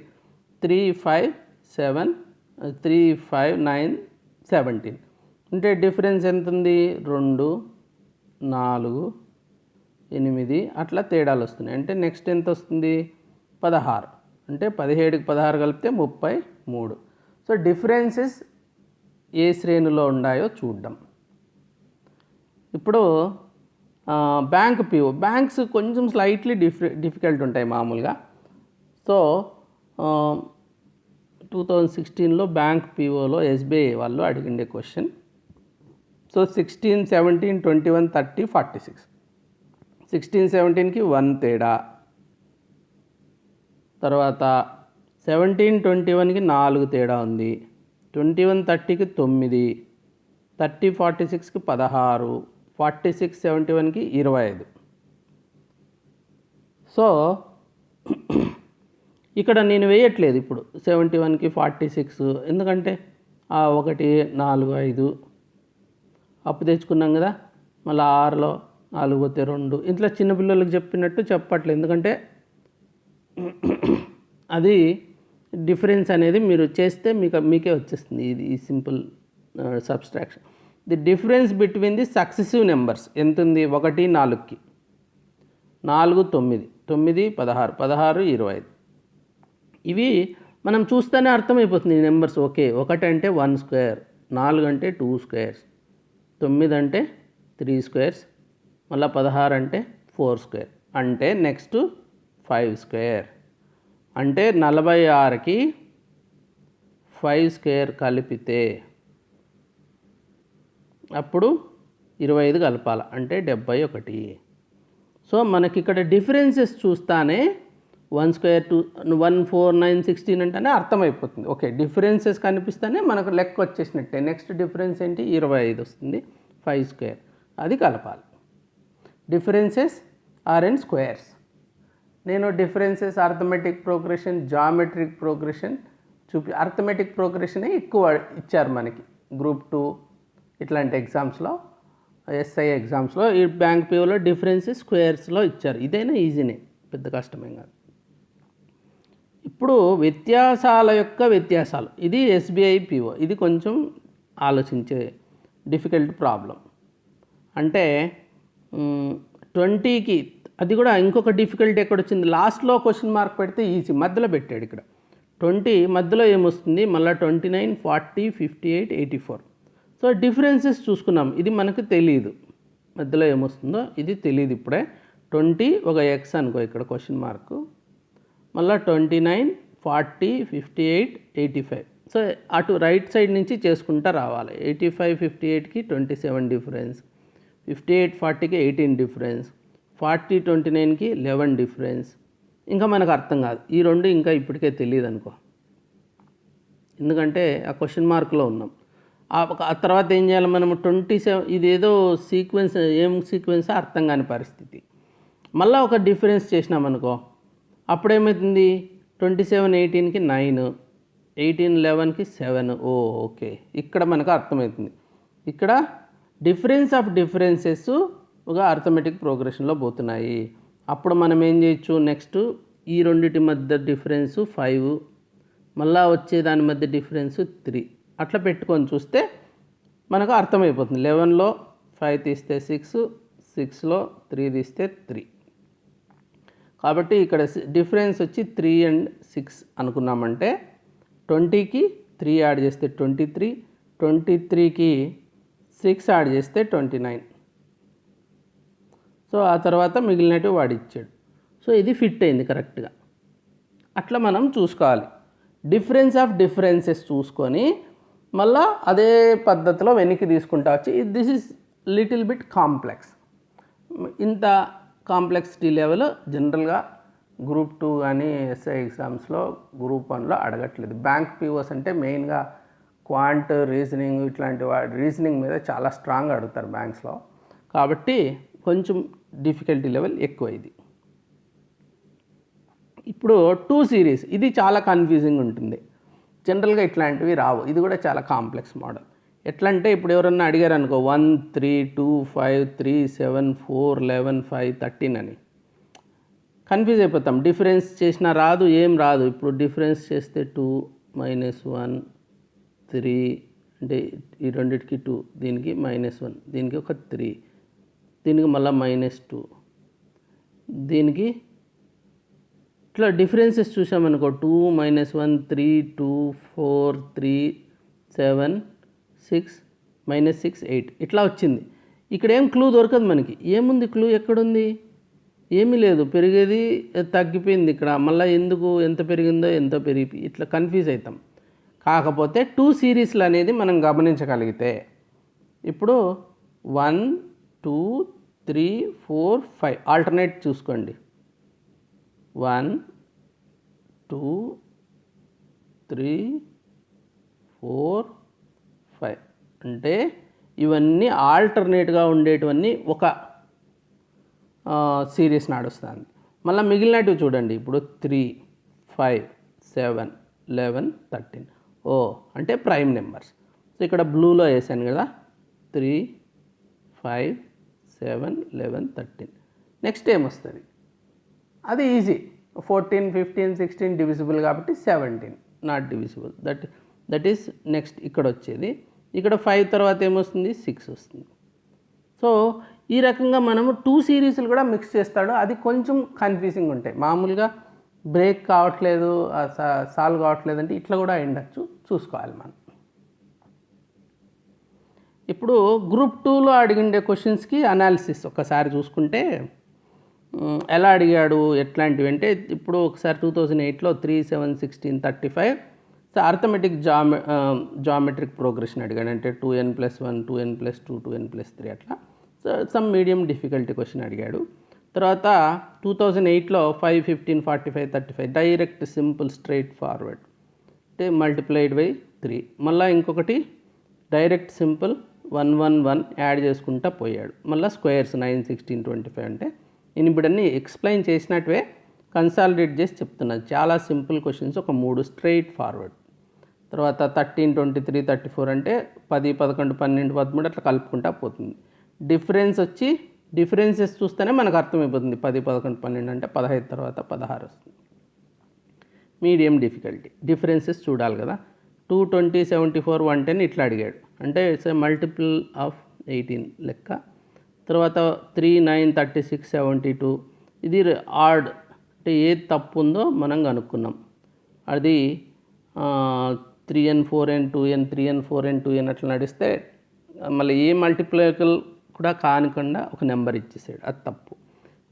3 5 7 3 5 9 17. అంటే డిఫరెన్స్ ఎంత ఉంది, 2 4 8 అట్లా తేడాలు వస్తున్నాయి. అంటే నెక్స్ట్ ఎంత వస్తుంది, 16. అంటే 17కి 16 కలిపితే 33. సో డిఫరెన్సెస్ ఏ శ్రేణిలో ఉన్నాయో చూద్దాం. ఇప్పుడు బ్యాంక్ పిఓ, బ్యాంక్స్ కొంచెం స్లైట్లీ డిఫికల్ట్ ఉంటాయి మామూలుగా. సో 2016లో బ్యాంక్ పిఓలో ఎస్బీఐ వాళ్ళు అడిగిండే క్వశ్చన్. సో 16 17 21 30 46. 16 17కి 1 తేడా, తర్వాత 17 21కి 4 తేడా ఉంది, 21 30కి 9, 30 46కి 16, 46 71కి 25. సో ఇక్కడ నేను వేయట్లేదు ఇప్పుడు 71కి 46, ఎందుకంటే 1 4 5 అప్పు తెచ్చుకున్నాం కదా, మళ్ళీ 6లో 4 పోతే 2. ఇంట్లో చిన్నపిల్లలకు చెప్పినట్టు చెప్పట్లేదు, ఎందుకంటే అది డిఫరెన్స్ అనేది మీరు చేస్తే మీకే వచ్చేస్తుంది. ఇది ఈ simple subtraction. The difference between the successive numbers ఎంత ఉంది, 1 4కి 4 9 9 16 16 25. ఇవి మనం చూస్తేనే అర్థమైపోతుంది ఈ నెంబర్స్. ఓకే, 1 అంటే 1 స్క్వేర్, 4 అంటే 2 స్క్వేర్స్, 9 అంటే 3 స్క్వేర్స్, మళ్ళీ 16 అంటే 4 స్క్వేర్, అంటే నెక్స్ట్ 5 స్క్వేర్. అంటే 46కి 5 స్క్వేర్ కలిపితే అప్పుడు 25 కలపాలి, అంటే 71. సో మనకి ఇక్కడ డిఫరెన్సెస్ చూస్తానే 1 స్క్వేర్ 2 1 4 9 16 అంటేనే అర్థమైపోతుంది. ఓకే, డిఫరెన్సెస్ కనిపిస్తేనే మనకు లెక్క వచ్చేసినట్టే. నెక్స్ట్ డిఫరెన్స్ ఏంటి, 25 వస్తుంది, 5 స్క్వేర్, అది కలపాలి. Differences are in squares. నేను differences arithmetic progression, geometric progression arithmetic ప్రోగ్రెషనే ఎక్కువ ఇచ్చారు మనకి గ్రూప్ 2 ఇట్లాంటి ఎగ్జామ్స్లో, ఎస్ఐ ఎగ్జామ్స్లో. ఈ బ్యాంక్ పిఓలో డిఫరెన్సెస్ స్క్వేర్స్లో ఇచ్చారు. ఇదైనా ఈజీనే, పెద్ద కష్టమేం కాదు. ఇప్పుడు వ్యత్యాసాల యొక్క వ్యత్యాసాలు, ఇది ఎస్బీఐ పిఓ. ఇది కొంచెం ఆలోచించే డిఫికల్ట్ ప్రాబ్లం. అంటే 20కి, అది కూడా ఇంకొక డిఫికల్టీ ఎక్కడ వచ్చింది, లాస్ట్లో క్వశ్చన్ మార్క్ పెడితే ఈజీ, మధ్యలో పెట్టాడు. ఇక్కడ 20 మధ్యలో ఏమొస్తుంది, మళ్ళీ 29 40 58 84. సో డిఫరెన్సెస్ చూసుకున్నాం, ఇది మనకు తెలియదు, మధ్యలో ఏమొస్తుందో ఇది తెలియదు ఇప్పుడే. 20 ఒక ఎక్స్ అనుకో ఇక్కడ క్వశ్చన్ మార్కు, మళ్ళీ 29 40 58 85. సో అటు రైట్ సైడ్ నుంచి చేసుకుంటా రావాలి. 85 58కి 27 డిఫరెన్స్, 58 40కి 18 డిఫరెన్స్, 40 29కి 11 డిఫరెన్స్. ఇంకా మనకు అర్థం కాదు, ఈ రెండు ఇంకా ఇప్పటికే తెలియదు అనుకో, ఎందుకంటే ఆ క్వశ్చన్ మార్క్లో ఉన్నాం. ఆ తర్వాత ఏం చేయాలి మనము, 27 ఇదేదో సీక్వెన్స్, ఏం సీక్వెన్స్ అర్థం కాని పరిస్థితి. మళ్ళీ ఒక డిఫరెన్స్ చేసినామనుకో, అప్పుడేమవుతుంది, 27 18కి 9, 18 11కి 7. ఓకే, ఇక్కడ మనకు అర్థమవుతుంది. ఇక్కడ డిఫరెన్స్ ఆఫ్ డిఫరెన్సెస్ ఒక అర్థమెటిక్ ప్రోగ్రెషన్లో పోతున్నాయి. అప్పుడు మనం ఏం చేయొచ్చు, నెక్స్ట్ ఈ రెండింటి మధ్య డిఫరెన్స్ 5, మళ్ళీ వచ్చే దాని మధ్య డిఫరెన్స్ 3. అట్లా పెట్టుకొని చూస్తే మనకు అర్థమైపోతుంది. 11లో 5 తీస్తే 6, 6లో 3 తీస్తే 3. కాబట్టి ఇక్కడ డిఫరెన్స్ వచ్చి 3 and 6 అనుకున్నామంటే 20కి 3 యాడ్ చేస్తే 23, 23కి 6 యాడ్ చేస్తే 29. సో ఆ తర్వాత మిగిలినట్టు వాడు ఇచ్చాడు. సో ఇది ఫిట్ అయింది కరెక్ట్గా. అట్లా మనం చూసుకోవాలి. డిఫరెన్స్ ఆఫ్ డిఫరెన్సెస్ చూసుకొని మళ్ళీ అదే పద్ధతిలో వెనక్కి తీసుకుంటా వచ్చి this is little bit complex. ఇంత కాంప్లెక్సిటీ లెవెల్ జనరల్గా గ్రూప్ 2 కానీ ఎస్ఐ ఎగ్జామ్స్లో గ్రూప్ 1లో అడగట్లేదు. బ్యాంక్ పీఓస్ అంటే మెయిన్గా క్వాంట్, రీజనింగ్ ఇట్లాంటి రీజనింగ్ మీద చాలా స్ట్రాంగ్ అడుగుతారు బ్యాంక్స్లో. కాబట్టి కొంచెం డిఫికల్టీ లెవెల్ ఎక్కువ ఇది. ఇప్పుడు 2 సిరీస్ ఇది చాలా కన్ఫ్యూజింగ్ ఉంటుంది. జనరల్గా ఇట్లాంటివి రావు. ఇది కూడా చాలా కాంప్లెక్స్ మోడల్. ఎట్లా అంటే ఇప్పుడు ఎవరన్నా అడిగారు అనుకో 1 3 2 5 3 7 4 11 5 13 అని కన్ఫ్యూజ్ అయిపోతాం. డిఫరెన్స్ చేసినా రాదు, ఏం రాదు. ఇప్పుడు డిఫరెన్స్ చేస్తే 2 -1 3 అంటే ఈ రెండింటికి 2, దీనికి -1, దీనికి ఒక 3, దీనికి మళ్ళీ -2, దీనికి ఇట్లా డిఫరెన్సెస్ చూసామనుకో 2 -1 3 2 4 3 7 6 -6 8 ఇట్లా వచ్చింది. ఇక్కడ ఏం క్లూ దొరకదు మనకి. ఏముంది క్లూ, ఎక్కడుంది? ఏమీ లేదు. పెరిగేది తగ్గిపోయింది ఇక్కడ. మళ్ళీ ఎందుకు, ఎంత పెరిగిందో ఎంతో పెరిగి ఇట్లా కన్ఫ్యూజ్ అవుతాం. కాకపోతే 2 సిరీస్లు అనేది మనం గమనించగలిగితే ఇప్పుడు 1 2 3 4 5 ఆల్టర్నేట్ చూసుకోండి. 1 2 3 4 5 అంటే ఇవన్నీ ఆల్టర్నేట్గా ఉండేటివన్నీ ఒక సిరీస్ నడుస్తుంది. మళ్ళీ మిగిలినట్టు చూడండి. ఇప్పుడు 3 5 7 11 13 అంటే ప్రైమ్ నెంబర్స్. సో ఇక్కడ బ్లూలో వేసాను కదా 3 5 7 11 13. నెక్స్ట్ ఏమొస్తుంది? అది ఈజీ. 14 15 16 డివిజిబుల్ కాబట్టి 17 not divisible. That is next ఇక్కడ వచ్చేది. ఇక్కడ 5 తర్వాత ఏమొస్తుంది? 6 వస్తుంది. సో ఈ రకంగా మనము 2 సిరీస్లు కూడా మిక్స్ చేస్తాడు. అది కొంచెం కన్ఫ్యూజింగ్ ఉంటాయి. మామూలుగా బ్రేక్ కావట్లేదు, సాల్వ్ కావట్లేదు అంటే ఇట్లా కూడా ఉండొచ్చు. చూసుకోవాలి మనం. ఇప్పుడు గ్రూప్ 2లో అడిగిండే క్వశ్చన్స్కి అనాలిసిస్ ఒకసారి చూసుకుంటే ఎలా అడిగాడు, ఎట్లాంటివి అంటే ఇప్పుడు ఒకసారి 2008లో 3 7 16 35 సో అర్థమెటిక్ జామెట్రిక్ ప్రోగ్రెషన్ అడిగాడు. అంటే 2n+1 2n+2 2n+3 అట్లా. So some medium difficulty question అడిగాడు. తర్వాత 2008లో 5 15 45 35 డైరెక్ట్ సింపుల్ స్ట్రైట్ ఫార్వర్డ్ అంటే మల్టిప్లైడ్ బై 3. మళ్ళీ ఇంకొకటి డైరెక్ట్ సింపుల్ 1 1 1 యాడ్ చేసుకుంటా పోయాడు. మళ్ళీ స్క్వేర్స్ 9 16 25 అంటే నేను ఇప్పుడన్నీ ఎక్స్ప్లెయిన్ చేసినట్టువే కన్సాలిడేట్ చేసి చెప్తున్నాను. చాలా సింపుల్ క్వశ్చన్స్, ఒక 3 స్ట్రైట్ ఫార్వర్డ్. తర్వాత 13 23 34 అంటే 10 11 12 13 అట్లా కలుపుకుంటా పోతుంది. డిఫరెన్సెస్ చూస్తేనే మనకు అర్థమైపోతుంది. 10 11 12 అంటే 15 తర్వాత 16 వస్తుంది. మీడియం డిఫికల్టీ డిఫరెన్సెస్ చూడాలి కదా. 2 20 74 110 ఇట్లా అడిగాడు. అంటే ఇట్స్ మల్టిపుల్ ఆఫ్ 18 లెక్క. తర్వాత 3 9 36 72 ఇది ఆడ్ అంటే ఏది తప్పు ఉందో మనం కనుక్కున్నాం. అది 3n 4n 2n 3n 4n 2n అట్లా నడిస్తే మళ్ళీ ఏ మల్టిప్లైకల్ కూడా కానికుండా ఒక నెంబర్ ఇచ్చేసాడు, అది తప్పు.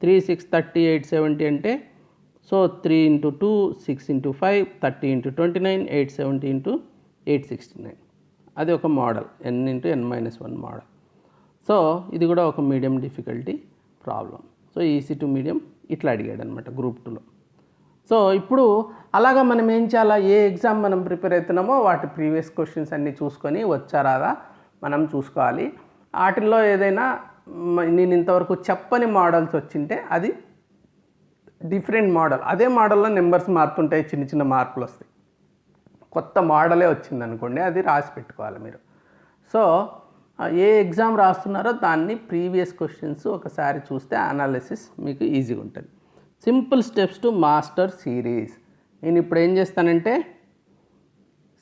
3 6 30 8 70 అంటే సో 3 × 2 6 × 5 30 × 29 870 × 869 అది ఒక model. n × n-1 model. So ఇది కూడా ఒక medium difficulty problem. So EC to medium ఇట్లా అడిగాడు అనమాట గ్రూప్ 2లో. సో ఇప్పుడు అలాగా మనం ఏం చేయాలా, ఏ ఎగ్జామ్ మనం ప్రిపేర్ అవుతున్నామో వాటి ప్రీవియస్ క్వశ్చన్స్ అన్నీ చూసుకొని వచ్చారాదా మనం చూసుకోవాలి. వాటిల్లో ఏదైనా నేను ఇంతవరకు చెప్పని మోడల్స్ వచ్చింటే అది డిఫరెంట్ మోడల్. అదే మోడల్లో నెంబర్స్ మారుతుంటాయి, చిన్న చిన్న మార్పులు వస్తాయి. కొత్త మోడలే వచ్చిందనుకోండి, అది రాసి పెట్టుకోవాలి మీరు. సో ఏ ఎగ్జామ్ రాస్తున్నారో దాన్ని ప్రీవియస్ క్వశ్చన్స్ ఒకసారి చూస్తే అనాలిసిస్ మీకు ఈజీగా ఉంటుంది. Simple steps to master series. నేను ఇప్పుడు ఏం చేస్తానంటే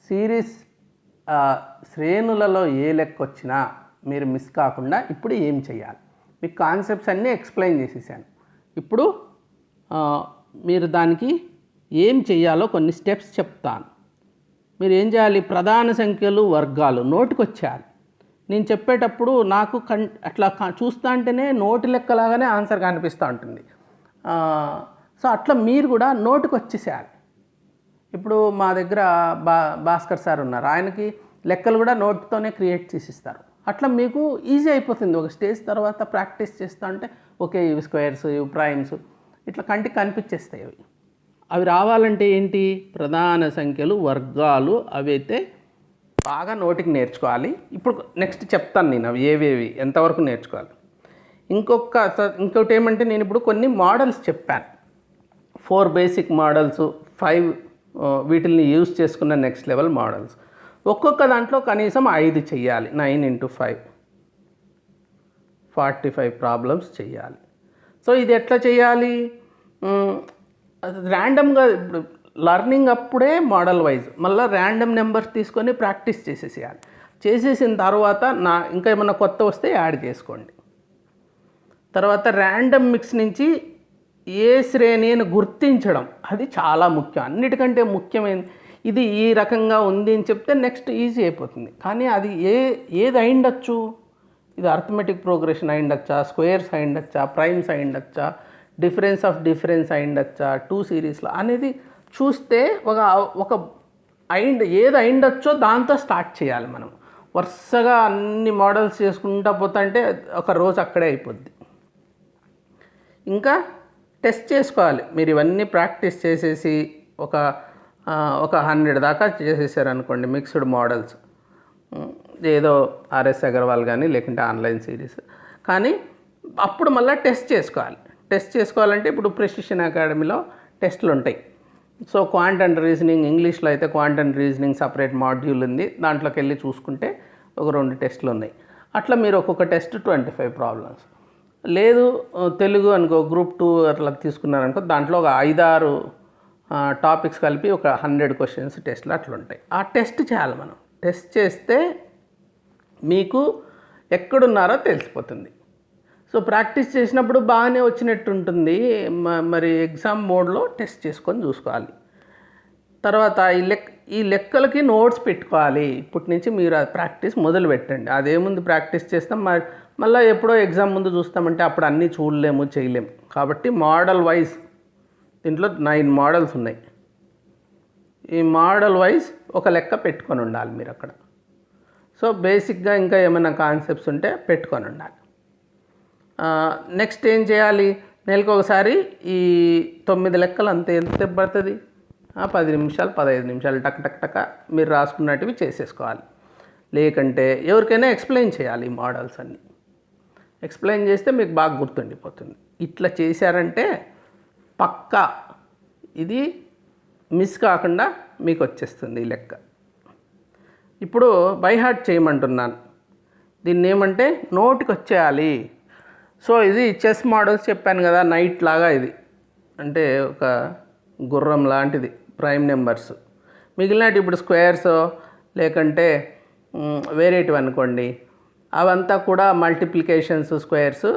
సిరీస్ శ్రేణులలో ఏ లెక్క వచ్చినా మీరు మిస్ కాకుండా ఇప్పుడు ఏం చేయాలి, మీకు కాన్సెప్ట్స్ అన్నీ ఎక్స్ప్లెయిన్ చేసేసాను. ఇప్పుడు మీరు దానికి ఏం చేయాలో కొన్ని స్టెప్స్ చెప్తాను. మీరు ఏం చేయాలి, ప్రధాన సంఖ్యలు వర్గాలు నోటికొచ్చేయాలి. నేను చెప్పేటప్పుడు నాకు అట్లా చూస్తా అంటేనే నోటి లెక్కలాగానే ఆన్సర్ కనిపిస్తూ ఉంటుంది. సో అట్లా మీరు కూడా నోటికి వచ్చేసేయాలి. ఇప్పుడు మా దగ్గర భాస్కర్ సార్ ఉన్నారు, ఆయనకి లెక్కలు కూడా నోట్తోనే క్రియేట్ చేసిస్తారు. అట్లా మీకు ఈజీ అయిపోతుంది. ఒక స్టేజ్ తర్వాత ప్రాక్టీస్ చేస్తూ ఉంటే ఓకే ఇవి స్క్వేర్స్, ఇవి ప్రైమ్స్ ఇట్లా కంటికి కనిపించేస్తాయి. అవి రావాలంటే ఏంటి, ప్రధాన సంఖ్యలు వర్గాలు అవి అయితే బాగా నోటికి నేర్చుకోవాలి. ఇప్పుడు నెక్స్ట్ చెప్తాను నేను అవి ఏవేవి ఎంతవరకు నేర్చుకోవాలి. ఇంకోటి ఏమంటే నేను ఇప్పుడు కొన్ని మోడల్స్ చెప్పాను, 4 బేసిక్ మోడల్స్, 5 వీటిని యూజ్ చేసుకున్న నెక్స్ట్ లెవెల్ మోడల్స్. ఒక్కొక్క దాంట్లో కనీసం 5 చెయ్యాలి. 9 × 5 45 ప్రాబ్లమ్స్ చెయ్యాలి. సో ఇది ఎట్లా చేయాలి, ర్యాండమ్గా ఇప్పుడు లర్నింగ్ అప్పుడే మోడల్ వైజ్ మళ్ళీ ర్యాండమ్ నెంబర్స్ తీసుకొని ప్రాక్టీస్ చేసేసేయాలి. చేసేసిన తర్వాత ఇంకా ఏమన్నా కొత్త వస్తే యాడ్ చేసుకోండి. తర్వాత ర్యాండమ్ మిక్స్ నుంచి ఏ శ్రేణి అని గుర్తించడం అది చాలా ముఖ్యం, అన్నిటికంటే ముఖ్యమైనది. ఇది ఈ రకంగా ఉంది అని చెప్తే నెక్స్ట్ ఈజీ అయిపోతుంది. కానీ అది ఏది అయిండొచ్చు, ఇది అర్థమెటిక్ ప్రోగ్రెషన్ అయిండొచ్చా, స్క్వేర్స్ అయిండొచ్చా, ప్రైమ్స్ అయిండొచ్చా, డిఫరెన్స్ ఆఫ్ డిఫరెన్స్ అయిండొచ్చా, 2 సిరీస్లో అనేది చూస్తే ఏది అయిండొచ్చో దాంతో స్టార్ట్ చేయాలి. మనం వరుసగా అన్ని మోడల్స్ చేసుకుంటా పోతుంటే ఒక రోజు అక్కడే అయిపోద్ది. ఇంకా టెస్ట్ చేసుకోవాలి. మీరు ఇవన్నీ ప్రాక్టీస్ చేసేసి ఒక 100 దాకా చేసేసారనుకోండి మిక్స్డ్ మోడల్స్, ఏదో ఆర్ఎస్ అగర్వాల్ కానీ లేకుంటే ఆన్లైన్ సిరీస్. కానీ అప్పుడు మళ్ళీ టెస్ట్ చేసుకోవాలి. టెస్ట్ చేసుకోవాలంటే ఇప్పుడు ప్రెసిషన్ అకాడమీలో టెస్టులు ఉంటాయి. సో క్వాంట్ అండ్ రీజనింగ్, ఇంగ్లీష్లో అయితే quant and reasoning separate module ఉంది, దాంట్లోకి వెళ్ళి చూసుకుంటే ఒక 2 టెస్టులు ఉన్నాయి. అట్లా మీరు ఒక్కొక్క టెస్ట్ 25 ప్రాబ్లమ్స్. లేదు తెలుగు అనుకో గ్రూప్ 2 అట్లా తీసుకున్నారనుకో దాంట్లో ఒక 5-6 టాపిక్స్ కలిపి ఒక 100 క్వశ్చన్స్ టెస్ట్లు అట్లా ఉంటాయి. ఆ టెస్ట్ చేయాలి. మనం టెస్ట్ చేస్తే మీకు ఎక్కడున్నారో తెలిసిపోతుంది. సో ప్రాక్టీస్ చేసినప్పుడు బాగానే వచ్చినట్టు ఉంటుంది. మరి ఎగ్జామ్ మోడ్లో టెస్ట్ చేసుకొని చూసుకోవాలి. తర్వాత ఈ లెక్కలకి నోట్స్ పెట్టుకోవాలి. ఇప్పటి నుంచి మీరు ఆ ప్రాక్టీస్ మొదలు పెట్టండి. అదేముంది ప్రాక్టీస్ చేస్తాం, మళ్ళీ ఎప్పుడో ఎగ్జామ్ ముందు చూస్తామంటే అప్పుడు అన్నీ చూడలేము, చేయలేము. కాబట్టి మోడల్ వైజ్ దీంట్లో 9 మోడల్స్ ఉన్నాయి. ఈ మోడల్ వైజ్ ఒక లెక్క పెట్టుకొని ఉండాలి మీరు అక్కడ. సో బేసిక్గా ఇంకా ఏమైనా కాన్సెప్ట్స్ ఉంటే పెట్టుకొని ఉండాలి. నెక్స్ట్ ఏం చేయాలి, నెలకు ఒకసారి ఈ 9 లెక్కలు ఎంత పడుతుంది, 10 నిమిషాలు 15 నిమిషాలు టక్ టక్ టక మీరు రాసుకున్నట్టువి చేసేసుకోవాలి. లేకంటే ఎవరికైనా ఎక్స్ప్లెయిన్ చేయాలి. ఈ మోడల్స్ అన్నీ ఎక్స్ప్లెయిన్ చేస్తే మీకు బాగా గుర్తుండిపోతుంది. ఇట్లా చేశారంటే పక్కా ఇది మిస్ కాకుండా మీకు వచ్చేస్తుంది ఈ లెక్క. ఇప్పుడు బై హార్ట్ చేయమంటున్నాను. దీన్ని ఏమంటే నోటికి వచ్చేయాలి. సో ఇది చెస్ మోడల్స్ చెప్పాను కదా, నైట్ లాగా ఇది అంటే ఒక గుర్రం లాంటిది, ప్రైమ్ నెంబర్స్. మిగిలినట్టు ఇప్పుడు స్క్వేర్స్ లేకంటే వేరేటివి అనుకోండి, అవంతా కూడా మల్టిప్లికేషన్స్ స్క్వేర్స్.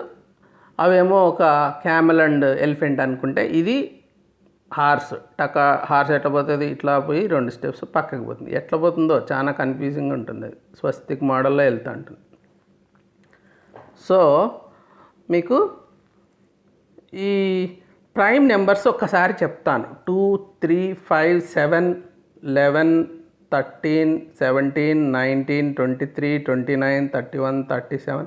అవేమో ఒక క్యామెల్ అండ్ ఎలిఫెంట్ అనుకుంటే ఇది హార్స్. హార్స్ ఎట్లా పోతుంది, ఇట్లా పోయి 2 స్టెప్స్ పక్కకి పోతుంది. ఎట్లా పోతుందో చాలా కన్ఫ్యూజింగ్ ఉంటుంది. అది స్వస్తిక్ మోడల్లో వెళ్తూ ఉంటుంది. సో మీకు ఈ ప్రైమ్ నెంబర్స్ ఒక్కసారి చెప్తాను. 2, 3, 5, 7, 11, 13, 17, 19, 23, 29, 31, 37,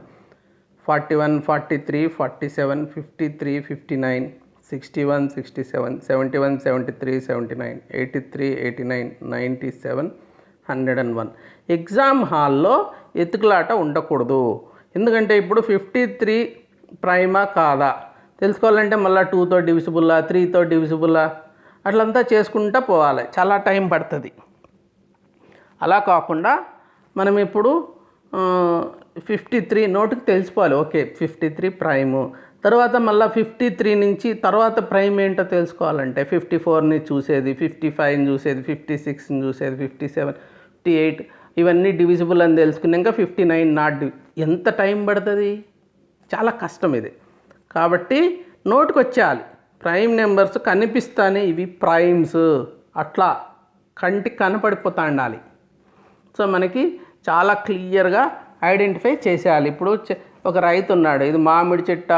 41, 43, 47, 53, 59, 61, 67, 71, 73, 79, 83, 89, 97, 101. ఎగ్జామ్ హాల్లో ఎతుకులాట ఉండకూడదు. ఎందుకంటే ఇప్పుడు 53 ప్రైమా కాదా తెలుసుకోవాలంటే మళ్ళీ 2తో డివిజిబుల్లా, 3తో డివిజిబుల్లా అట్లంతా చేసుకుంటూ పోవాలి, చాలా టైం పడుతుంది. అలా కాకుండా మనం ఇప్పుడు 53 నోటికి తెలిసిపోవాలి. Okay 53 Prime. తర్వాత మళ్ళీ 53 నుంచి తర్వాత ప్రైమ్ ఏంటో తెలుసుకోవాలంటే 54ని చూసేది, 55ని చూసేది, 56ని చూసేది, 57 58 ఇవన్నీ డివిజిబుల్ అని తెలుసుకున్నాక 59 నాట్ ఎంత టైం పడుతుంది? చాలా కష్టం ఇది. కాబట్టి నోటుకు వచ్చేయాలి. ప్రైమ్ నెంబర్స్ కనిపిస్తానే ఇవి ప్రైమ్స్ అట్లా కంటికి కనపడిపోతా ఉండాలి. సో మనకి చాలా క్లియర్గా ఐడెంటిఫై చేసేయాలి. ఇప్పుడు ఒక రైతు ఉన్నాడు, ఇది మామిడి చెట్ట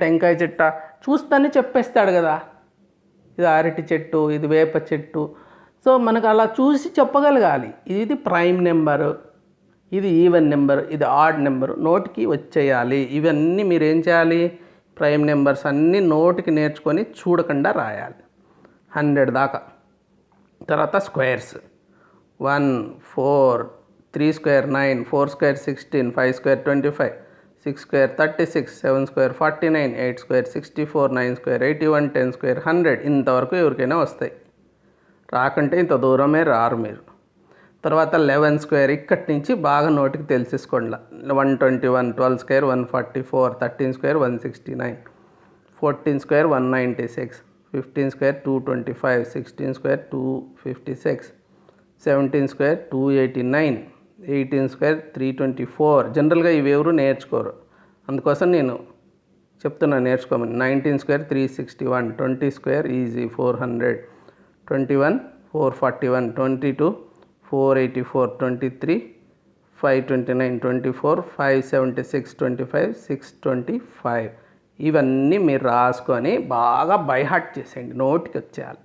టెంకాయ చెట్ట చూస్తానే చెప్పేస్తాడు కదా, ఇది అరటి చెట్టు, ఇది వేప చెట్టు. సో మనకు అలా చూసి చెప్పగలగాలి. ఇది ప్రైమ్ నెంబరు, ఇది ఈవెన్ నెంబర్, ఇది ఆడ్ నెంబరు నోటికి వచ్చేయాలి. ఇవన్నీ మీరు ఏం చేయాలి? ప్రైమ్ నెంబర్స్ అన్నీ నోటికి నేర్చుకొని చూడకుండా రాయాలి 100 దాకా. తర్వాత squares 1 4 3 square 9 4 square 16 5 square 25 6 square 36 7 square 49 8 square 64 9 square 81 10 square 100. ఇంతవరకు ఎవరికైనా వస్తాయి. రాకంటే ఇంత దూరమే రారు మీరు. తర్వాత 11 స్క్వేర్ ఇక్కడి నుంచి బాగా నోటికి తెలిసేసుకోండి. 121 12 square 144 13 square 169 14 square 196 15 square 225 16 square 256 17 square 289 18 square 324. జనరల్గా ఇవి ఎవరు నేర్చుకోరు, అందుకోసం నేను చెప్తున్నా నేర్చుకోమని. 19 స్క్వేర్ 361 20 స్క్వేర్ ఈజీ 400 21 441 22 484 23 529 24 576 25 625. ఇవన్నీ మీరు రాసుకొని బాగా బైహార్ట్ చేసేయండి, నోటికి వచ్చేయాలి.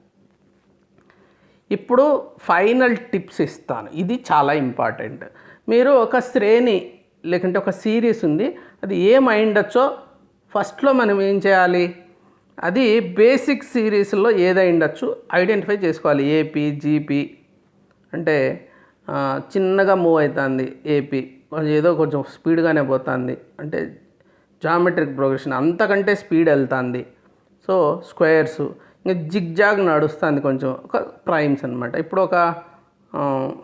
ఇప్పుడు ఫైనల్ టిప్స్ ఇస్తాను, ఇది చాలా ఇంపార్టెంట్. మీరు ఒక శ్రేణి లేకుంటే ఒక సిరీస్ ఉంది, అది ఏం అయిండొచ్చో ఫస్ట్లో మనం ఏం చేయాలి? అది బేసిక్ సిరీస్లో ఏదైండొచ్చు ఐడెంటిఫై చేసుకోవాలి. ఏపీ జీపీ అంటే చిన్నగా మూవ్ అవుతుంది, ఏపీ ఏదో కొంచెం స్పీడ్గానే పోతుంది అంటే జామెట్రిక్ ప్రోగ్రెషన్ అంతకంటే స్పీడ్ వెళ్తుంది. సో స్క్వేర్స్ ఇంకా జిగ్జాగ్ నడుస్తుంది కొంచెం, ఒక ప్రైమ్స్ అనమాట. ఇప్పుడు ఒక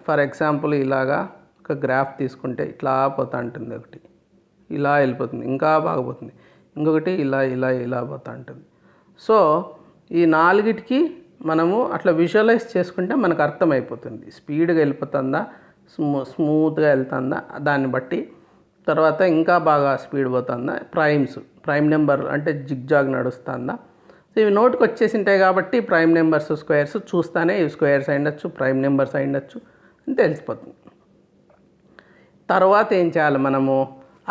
ఫర్ ఎగ్జాంపుల్ ఇలాగా ఒక గ్రాఫ్ తీసుకుంటే ఇట్లా పోతూ ఉంటుంది, ఒకటి ఇలా వెళ్ళిపోతుంది, ఇంకా బాగా పోతుంది, ఇంకొకటి ఇలా ఇలా ఇలా పోతూ ఉంటుంది. సో ఈ నాలుగిటికి మనము అట్లా విజువలైజ్ చేసుకుంటే మనకు అర్థమైపోతుంది స్పీడ్గా వెళ్ళిపోతుందా, స్మూత్గా వెళ్తుందా దాన్ని బట్టి. తర్వాత ఇంకా బాగా స్పీడ్ పోతుందా, ప్రైమ్ నెంబర్ అంటే జిగ్జాగ్ నడుస్తుందా. సో ఇవి నోటుకు వచ్చేసి ఉంటాయి కాబట్టి ప్రైమ్ నెంబర్స్ స్క్వేర్స్ చూస్తానే ఇవి స్క్వేర్స్ అయ్యుండొచ్చు, ప్రైమ్ నెంబర్స్ అయ్యుండొచ్చు అని తెలిసిపోతుంది. తర్వాత ఏం చేయాలి మనము?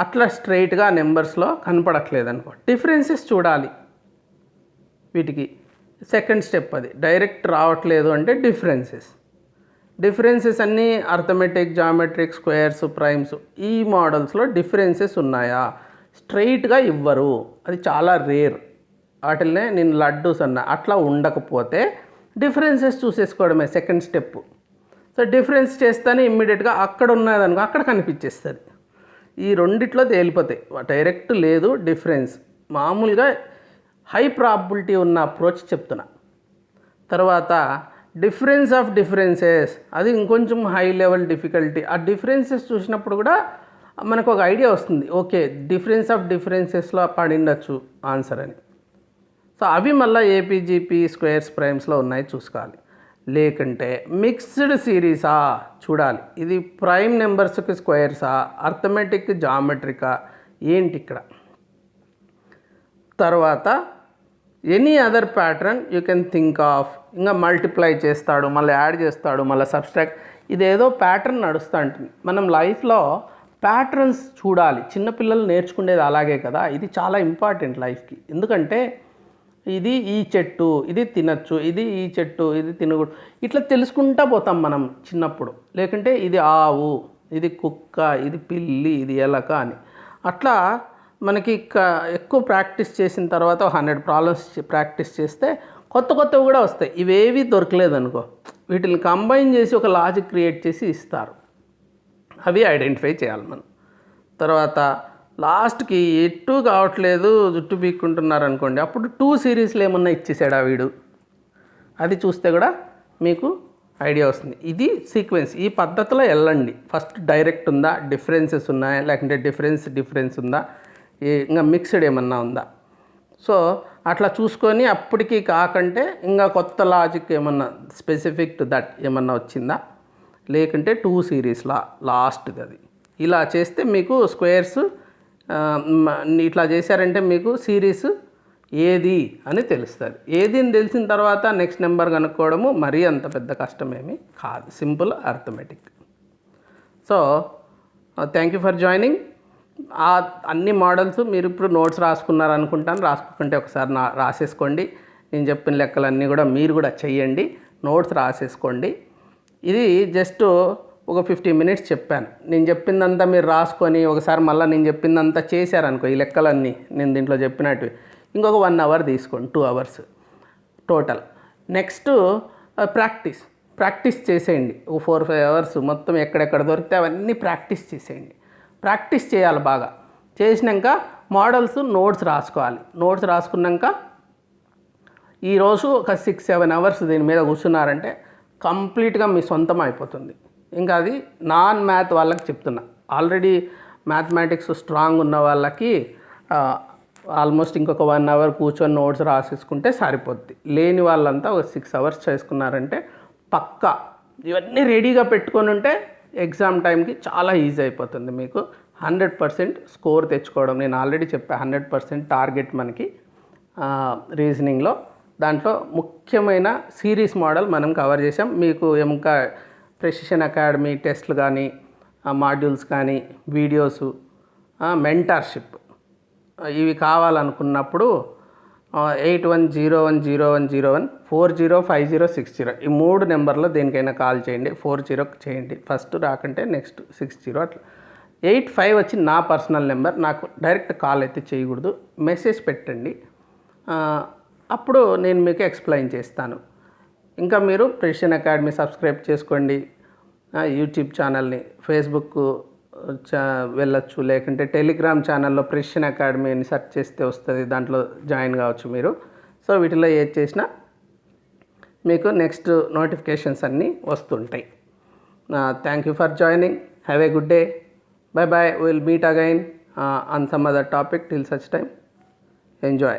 అట్లా స్ట్రైట్గా నెంబర్స్లో కనపడట్లేదు అనుకో, డిఫరెన్సెస్ చూడాలి వీటికి. సెకండ్ స్టెప్ అది. డైరెక్ట్ రావట్లేదు అంటే డిఫరెన్సెస్ అన్నీ అర్థమెటిక్, జామెట్రిక్, స్క్వేర్స్, ప్రైమ్స్ ఈ మోడల్స్లో డిఫరెన్సెస్ ఉన్నాయా? స్ట్రైట్గా ఇవ్వరు, అది చాలా రేర్. వాటిల్నే నేను లడ్డూస్ అన్నా. అట్లా ఉండకపోతే డిఫరెన్సెస్ చూసేసుకోవడమే సెకండ్ స్టెప్. సో డిఫరెన్స్ చేస్తేనే ఇమ్మీడియట్గా అక్కడ ఉన్నదనుకో అక్కడ కనిపించేస్తుంది. ఈ రెండిట్లో తేలిపోతాయి, డైరెక్ట్ లేదు డిఫరెన్స్. మామూలుగా హై ప్రాబిలిటీ ఉన్న అప్రోచ్ చెప్తున్నా. తర్వాత డిఫరెన్స్ ఆఫ్ డిఫరెన్సెస్, అది ఇంకొంచెం హై లెవెల్ డిఫికల్టీ. ఆ డిఫరెన్సెస్ చూసినప్పుడు కూడా మనకు ఒక ఐడియా వస్తుంది, ఓకే డిఫరెన్స్ ఆఫ్ డిఫరెన్సెస్లో పడిండొచ్చు ఆన్సర్ అని. సో అవి మళ్ళీ ఏపీజీపీ స్క్వేర్స్ ప్రైమ్స్లో ఉన్నాయి చూసుకోవాలి. లేకుంటే మిక్స్డ్ సిరీసా చూడాలి, ఇది ప్రైమ్ నెంబర్స్కి స్క్వేర్సా, అర్థమెటిక్ జామెట్రికా ఏంటి ఇక్కడ. తర్వాత any other pattern you can think of. ఇంకా మల్టిప్లై చేస్తాడు, మళ్ళీ యాడ్ చేస్తాడు, మళ్ళీ సబ్స్ట్రాక్ట్, ఇదేదో ప్యాటర్న్ నడుస్తూ ఉంటుంది. మనం లైఫ్లో ప్యాటర్న్స్ చూడాలి. చిన్నపిల్లలు నేర్చుకునేది అలాగే కదా, ఇది చాలా ఇంపార్టెంట్ లైఫ్కి. ఎందుకంటే ఇది ఈ చెట్టు, ఇది తినచ్చు, ఇది ఈ చెట్టు, ఇది తినకూడదు, ఇట్లా తెలుసుకుంటా పోతాం మనం చిన్నప్పుడు. లేకుంటే ఇది ఆవు, ఇది కుక్క, ఇది పిల్లి, ఇది ఎలక అని. అట్లా మనకి ఎక్కువ ప్రాక్టీస్ చేసిన తర్వాత 100 ప్రాబ్లమ్స్ ప్రాక్టీస్ చేస్తే కొత్తవి కూడా వస్తాయి. ఇవేవి దొరకలేదు అనుకో, వీటిని కంబైన్ చేసి ఒక లాజిక్ క్రియేట్ చేసి ఇస్తారు, అవి ఐడెంటిఫై చేయాలి మనం. తర్వాత లాస్ట్కి ఎటు కావట్లేదు జుట్టు పీక్కుంటున్నారు అనుకోండి, అప్పుడు 2 సిరీస్లు ఏమన్నా ఇచ్చేసాడా వీడు, అది చూస్తే కూడా మీకు ఐడియా వస్తుంది. ఇది సీక్వెన్స్, ఈ పద్ధతిలో వెళ్ళండి. ఫస్ట్ డైరెక్ట్ ఉందా, డిఫరెన్సెస్ ఉన్నాయా, లేకుంటే డిఫరెన్స్ ఉందా, ఇంకా మిక్స్డ్ ఏమన్నా ఉందా. సో అట్లా చూసుకొని అప్పటికి కాకంటే ఇంకా కొత్త లాజిక్ ఏమన్నా స్పెసిఫిక్ టు దట్ ఏమన్నా వచ్చిందా, లేకుంటే 2 సిరీస్ లాస్ట్ది అది. ఇలా చేస్తే మీకు స్క్వేర్స్ ఇట్లా చేశారంటే మీకు సిరీస్ ఏది అని తెలుస్తుంది. ఏది అని తెలిసిన తర్వాత నెక్స్ట్ నెంబర్ కనుక్కోవడము మరీ అంత పెద్ద కష్టమేమీ కాదు, simple arithmetic. So thank you for joining. అన్ని మోడల్స్ మీరు ఇప్పుడు నోట్స్ రాసుకున్నారనుకుంటాను. రాసుకుంటే ఒకసారి రాసేసుకోండి. నేను చెప్పిన లెక్కలన్నీ కూడా మీరు కూడా చెయ్యండి, నోట్స్ రాసేసుకోండి. ఇది జస్ట్ ఒక 15 మినిట్స్ చెప్పాను. నేను చెప్పిందంతా మీరు రాసుకొని ఒకసారి మళ్ళీ నేను చెప్పిందంతా చేశారనుకో, ఈ లెక్కలన్నీ నేను దీంట్లో చెప్పినట్టు ఇంకొక 1 అవర్ తీసుకోండి, 2 అవర్స్ టోటల్. నెక్స్ట్ ప్రాక్టీస్ చేసేయండి. ఒక 4-5 అవర్స్ మొత్తం ఎక్కడెక్కడ దొరికితే అవన్నీ ప్రాక్టీస్ చేసేయండి. ప్రాక్టీస్ చేయాలి బాగా. చేసినాక మోడల్స్ నోట్స్ రాసుకోవాలి. నోట్స్ రాసుకున్నాక ఈరోజు ఒక 6-7 అవర్స్ దీని మీద కూర్చున్నారంటే కంప్లీట్గా మీ సొంతం అయిపోతుంది. ఇంకా అది నాన్ మ్యాథ్ వాళ్ళకి చెప్తున్నా. ఆల్రెడీ మ్యాథమెటిక్స్ స్ట్రాంగ్ ఉన్న వాళ్ళకి ఆల్మోస్ట్ ఇంకొక 1 అవర్ కూర్చొని నోట్స్ రాసేసుకుంటే సరిపోద్ది. లేని వాళ్ళంతా ఒక 6 అవర్స్ చేసుకున్నారంటే పక్కా ఇవన్నీ రెడీగా పెట్టుకొని ఉంటే ఎగ్జామ్ టైంకి చాలా ఈజీ అయిపోతుంది. మీకు 100% స్కోర్ తెచ్చుకోవడం. నేను ఆల్రెడీ చెప్పా 100% టార్గెట్ మనకి రీజనింగ్లో. దాంట్లో ముఖ్యమైన సిరీస్ మోడల్ మనం కవర్ చేసాం. మీకు ఇంకా ప్రెసిషన్ అకాడమీ టెస్ట్లు కానీ మాడ్యూల్స్ కానీ వీడియోసు మెంటర్షిప్ ఇవి కావాలనుకున్నప్పుడు 81010101 405060 ఈ 3 నెంబర్లో దేనికైనా కాల్ చేయండి. 40 చేయండి ఫస్ట్, రాకంటే నెక్స్ట్ 60 అట్లా. 85 వచ్చి నా పర్సనల్ నెంబర్. నాకు డైరెక్ట్ కాల్ అయితే చేయకూడదు, మెసేజ్ పెట్టండి. అప్పుడు నేను మీకు ఎక్స్ప్లెయిన్ చేస్తాను. ఇంకా మీరు ప్రెసిషన్ అకాడమీ సబ్స్క్రైబ్ చేసుకోండి, యూట్యూబ్ ఛానల్ని, ఫేస్బుక్ వెళ్ళొచ్చు, లేకుంటే టెలిగ్రామ్ ఛానల్లో ప్రెసిషన్ అకాడమీ అని సెర్చ్ చేస్తే వస్తుంది, దాంట్లో జాయిన్ కావచ్చు మీరు. సో వీటిలో ఏది చేసినా మీకు నెక్స్ట్ నోటిఫికేషన్స్ అన్నీ వస్తుంటాయి. Thank you for joining. Have a good day. Bye bye. We'll meet again on some other topic. Till such time, enjoy.